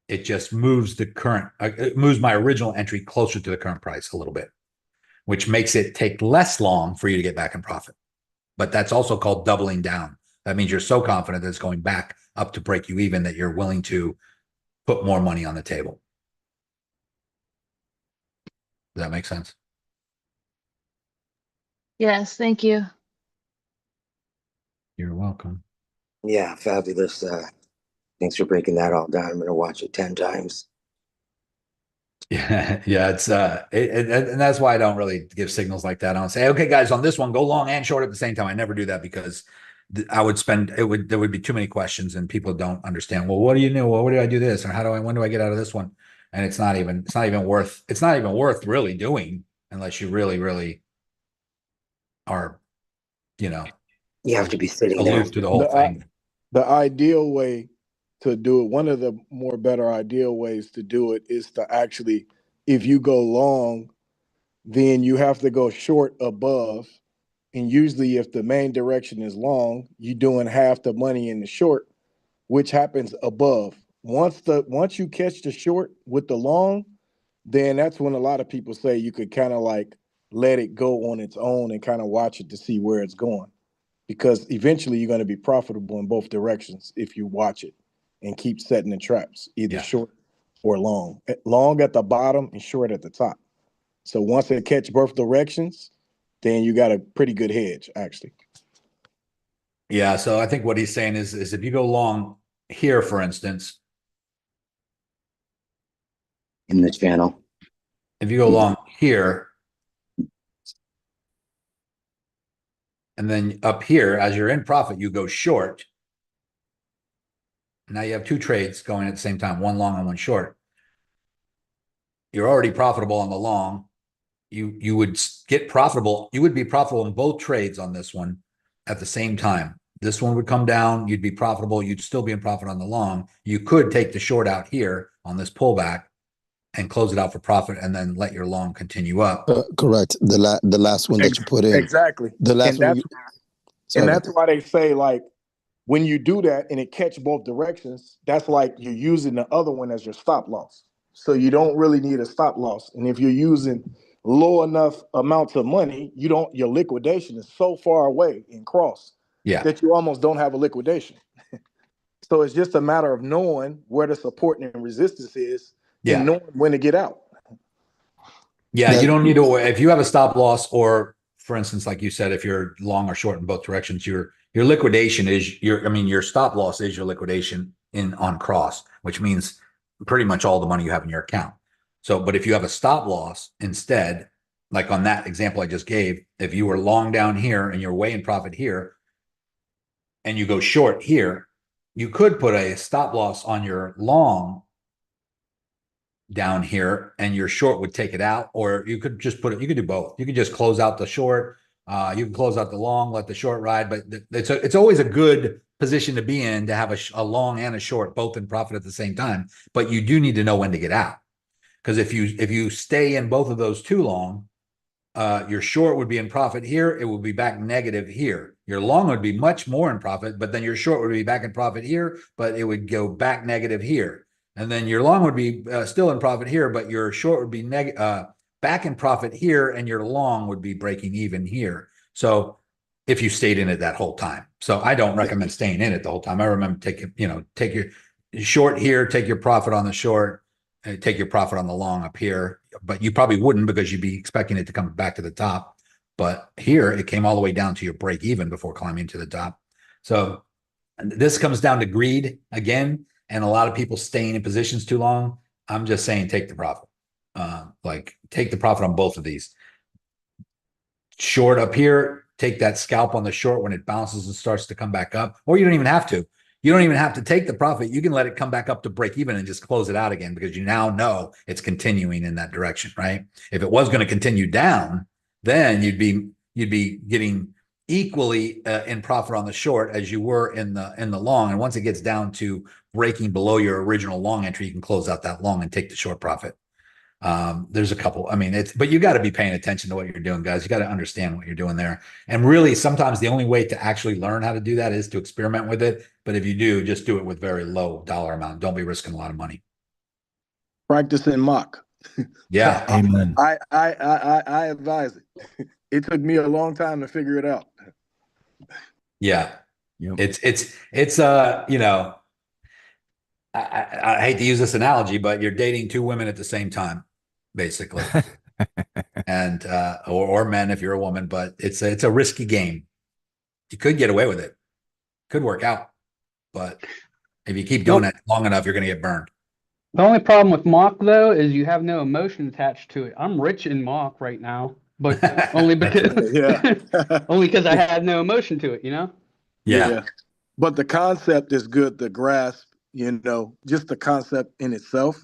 it just moves it moves my original entry closer to the current price a little bit, which makes it take less long for you to get back in profit. But that's also called doubling down. That means you're so confident that it's going back up to break you even that you're willing to put more money on the table. Does that make sense? Yes, thank you. You're welcome. Yeah, fabulous. Thanks for breaking that all down. I'm going to watch it 10 times. Yeah, it's and that's why I don't really give signals like that. I don't say, okay, guys, on this one, go long and short at the same time. I never do that because there would be too many questions and people don't understand. Well, what do you know? Well, what do I do this? Or when do I get out of this one? And it's not even worth really doing unless you really, really are, you have to be sitting there aloof to the whole thing. The ideal way to do it, one of the more better ideal ways to do it is to actually, if you go long, then you have to go short above. And usually if the main direction is long, you're doing half the money in the short, which happens above. Once you catch the short with the long, then that's when a lot of people say you could kind of like let it go on its own and kind of watch it to see where it's going. Because eventually you're going to be profitable in both directions if you watch it and keep setting the traps, either short or long. Long at the bottom and short at the top. So once it catch both directions, then you got a pretty good hedge, actually. Yeah, so I think what he's saying is if you go long here, for instance, in the channel, if you go long here, And then up here, as you're in profit, you go short. Now you have two trades going at the same time, one long and one short. You're already profitable on the long. You would get profitable. You would be profitable in both trades on this one at the same time. This one would come down. You'd be profitable. You'd still be in profit on the long. You could take the short out here on this pullback and close it out for profit, and then let your long continue up. Correct. The last one that you put in. Exactly. The last and one. that's, and that's why they say, like, when you do that and it catch both directions, that's like you're using the other one as your stop loss. So you don't really need a stop loss. And if you're using low enough amounts of money, your liquidation is so far away in cross that you almost don't have a liquidation. So it's just a matter of knowing where the support and resistance is and knowing when to get out. Yeah, you don't need to, if you have a stop loss, or for instance, like you said, if you're long or short in both directions, your liquidation is your stop loss is your liquidation on cross, which means pretty much all the money you have in your account. So, but if you have a stop loss instead, like on that example I just gave, if you were long down here and you're way in profit here and you go short here, you could put a stop loss on your long down here and your short would take it out, or you could just you could do both. You could just close out the short. You can close out the long, let the short ride, but it's always a good position to be in, to have a long and a short both in profit at the same time. But you do need to know when to get out, because if you stay in both of those too long, your short would be in profit here. It would be back negative here. Your long would be much more in profit, but then your short would be back in profit here, but it would go back negative here. And then your long would be still in profit here, but your short would be back in profit here, and your long would be breaking even here. So if you stayed in it that whole time. So I don't recommend staying in it the whole time. I remember take your short here, take your profit on the short, take your profit on the long up here. But you probably wouldn't, because you'd be expecting it to come back to the top. But here it came all the way down to your break even before climbing to the top. So this comes down to greed again, and a lot of people staying in positions too long. I'm just saying, take the profit. Take the profit on both of these. Short up here, take that scalp on the short when it bounces and starts to come back up. Or you don't even have to. You don't even have to take the profit. You can let it come back up to break even and just close it out again, because you now know it's continuing in that direction, right? If it was going to continue down, then you'd be getting equally in profit on the short as you were in the long. And once it gets down to breaking below your original long entry, you can close out that long and take the short profit. There's a couple, but you got to be paying attention to what you're doing, guys. You got to understand what you're doing there. And really, sometimes the only way to actually learn how to do that is to experiment with it. But if you do, just do it with very low dollar amount. Don't be risking a lot of money. Practice and mock. Yeah. Amen. I advise it. It took me a long time to figure it out. Yeah. Yep. It's I hate to use this analogy, but you're dating two women at the same time, basically. And or men if you're a woman, but it's a risky game. You could get away with it. Could work out. But if you keep doing it long enough, you're going to get burned. The only problem with mock, though, is you have no emotion attached to it. I'm rich in mock right now, but only because only because I had no emotion to it, Yeah. But the concept is good to grasp, just the concept in itself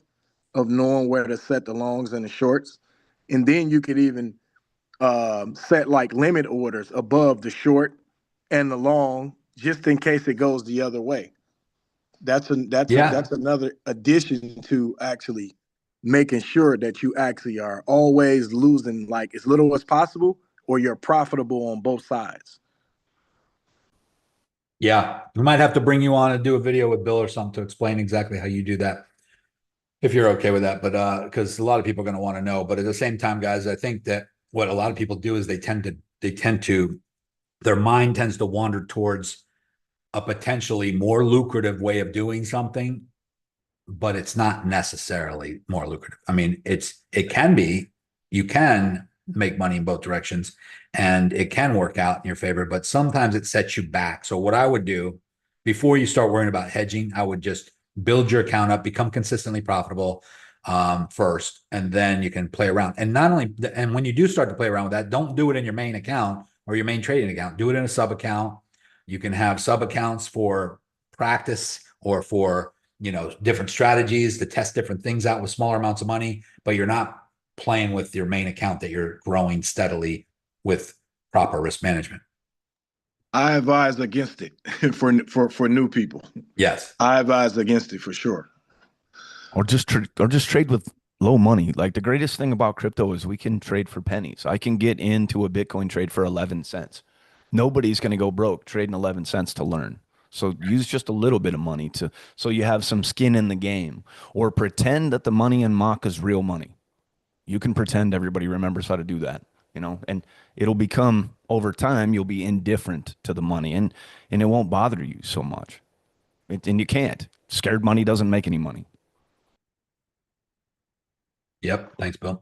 of knowing where to set the longs and the shorts. And then you could even set like limit orders above the short and the long, just in case it goes the other way. That's another addition to actually making sure that you actually are always losing like as little as possible, or you're profitable on both sides. Yeah, we might have to bring you on and do a video with Bill or something to explain exactly how you do that, if you're okay with that. But because a lot of people are going to want to know. But at the same time, guys, I think that what a lot of people do is their mind tends to wander towards a potentially more lucrative way of doing something, but it's not necessarily more lucrative. It can be. You can make money in both directions, and it can work out in your favor, but sometimes it sets you back. So what I would do before you start worrying about hedging, I would just build your account up, become consistently profitable first, and then you can play around. And when you do start to play around with that, don't do it in your main account. or your main trading account. Do it in a sub account. You can have sub accounts for practice or for, you know, different strategies to test different things out with smaller amounts of money, but you're not playing with your main account that you're growing steadily with proper risk management. I advise against it for new people. Yes. I advise against it for sure. Or just trade with low money. Like the greatest thing about crypto is we can trade for pennies. I can get into a Bitcoin trade for 11 cents. Nobody's going to go broke trading 11 cents to learn. So use just a little bit of money so you have some skin in the game, or pretend that the money in mock is real money. You can pretend everybody remembers how to do that, you know, and it'll become, over time, you'll be indifferent to the money, and it won't bother you so much. And you can't. Scared money doesn't make any money. Yep. Thanks, Bill.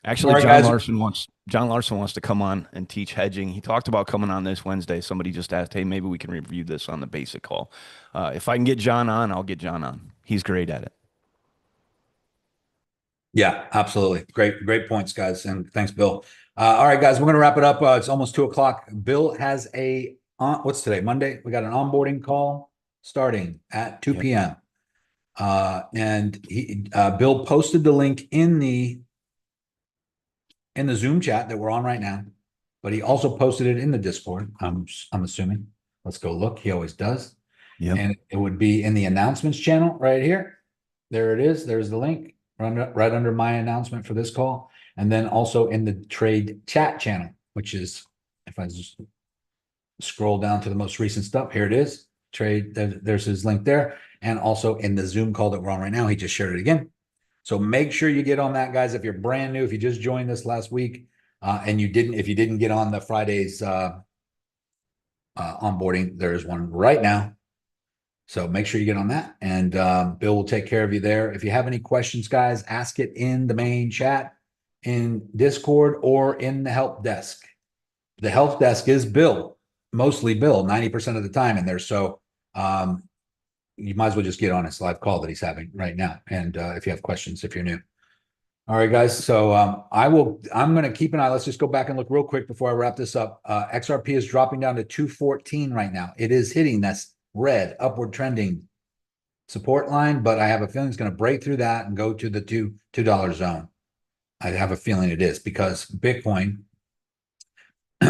Actually, John Larson wants to come on and teach hedging. He talked about coming on this Wednesday. Somebody just asked, hey, maybe we can review this on the basic call. If I can get John on, I'll get John on. He's great at it. Yeah, absolutely. Great points, guys. And thanks, Bill. All right, guys, we're going to wrap it up. It's almost 2:00. Bill has what's today? Monday. We got an onboarding call starting at 2 p.m. And Bill posted the link in the Zoom chat that we're on right now, but he also posted it in the Discord. I'm assuming. Let's go look. He always does. Yeah. And it would be in the announcements channel right here. There it is. There's the link right under my announcement for this call. And then also in the trade chat channel, which is, if I just scroll down to the most recent stuff, here it is. Trade, there's his link there. And also in the Zoom call that we're on right now, he just shared it again. So make sure you get on that, guys. If you're brand new, if you just joined us last week, and if you didn't get on the Friday's onboarding, there is one right now. So make sure you get on that, and Bill will take care of you there. If you have any questions, guys, ask it in the main chat, in Discord, or in the help desk. The help desk is Bill, mostly Bill, 90% of the time in there. So you might as well just get on his live call that he's having right now. And if you have questions, if you're new. All right, guys. So I'm going to keep an eye. Let's just go back and look real quick before I wrap this up. XRP is dropping down to 214 right now. It is hitting that red upward trending support line, but I have a feeling it's going to break through that and go to the $2 zone. I have a feeling it is, because Bitcoin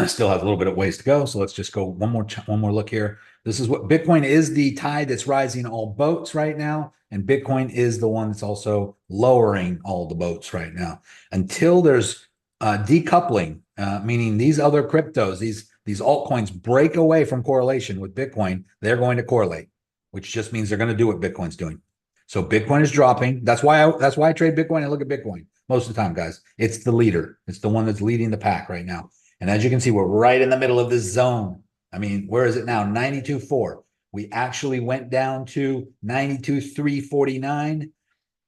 still has a little bit of ways to go. So let's just go one more look here. This is what Bitcoin is, the tide that's rising all boats right now. And Bitcoin is the one that's also lowering all the boats right now. Until there's decoupling, meaning these other cryptos, these altcoins break away from correlation with Bitcoin, they're going to correlate, which just means they're going to do what Bitcoin's doing. So Bitcoin is dropping. That's why I trade Bitcoin and look at Bitcoin most of the time, guys. It's the leader. It's the one that's leading the pack right now. And as you can see, we're right in the middle of this zone. I mean, where is it now? 92.4. We actually went down to 92.349.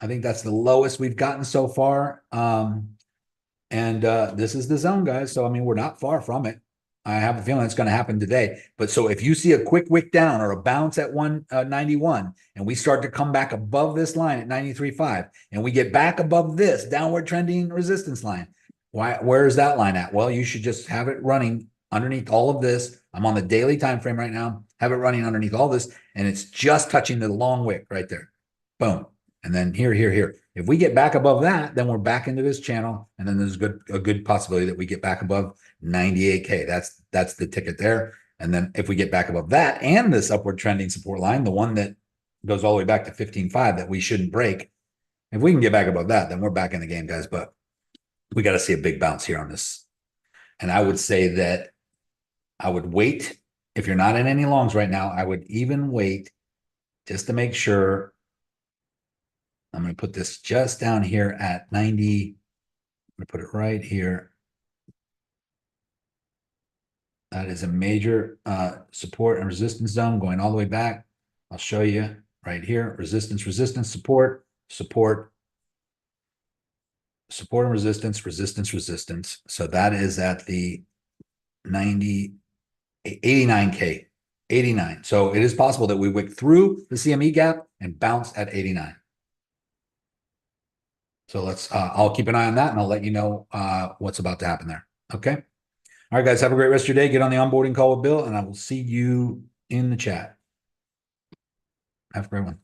I think that's the lowest we've gotten so far. And this is the zone, guys. So, I mean, we're not far from it. I have a feeling it's going to happen today. But so if you see a quick wick down or a bounce at 191, and we start to come back above this line at 93.5, and we get back above this downward trending resistance line, where is that line at? Well, you should just have it running underneath all of this. I'm on the daily time frame right now. Have it running underneath all this, and it's just touching the long wick right there. Boom. And then here. If we get back above that, then we're back into this channel, and then there's a good possibility that we get back above 98K. That's the ticket there. And then if we get back above that and this upward trending support line, the one that goes all the way back to 15.5 that we shouldn't break, if we can get back above that, then we're back in the game, guys. But we got to see a big bounce here on this. And I would say that I would wait. If you're not in any longs right now, I would even wait just to make sure. I'm going to put this just down here at 90. I'm going to put it right here. That is a major support and resistance zone going all the way back. I'll show you right here. Resistance, support, and resistance. So that is at the 89K, 89. So it is possible that we wick through the CME gap and bounce at 89. So I'll keep an eye on that, and I'll let you know what's about to happen there. Okay. All right, guys, have a great rest of your day. Get on the onboarding call with Bill, and I will see you in the chat. Have a great one.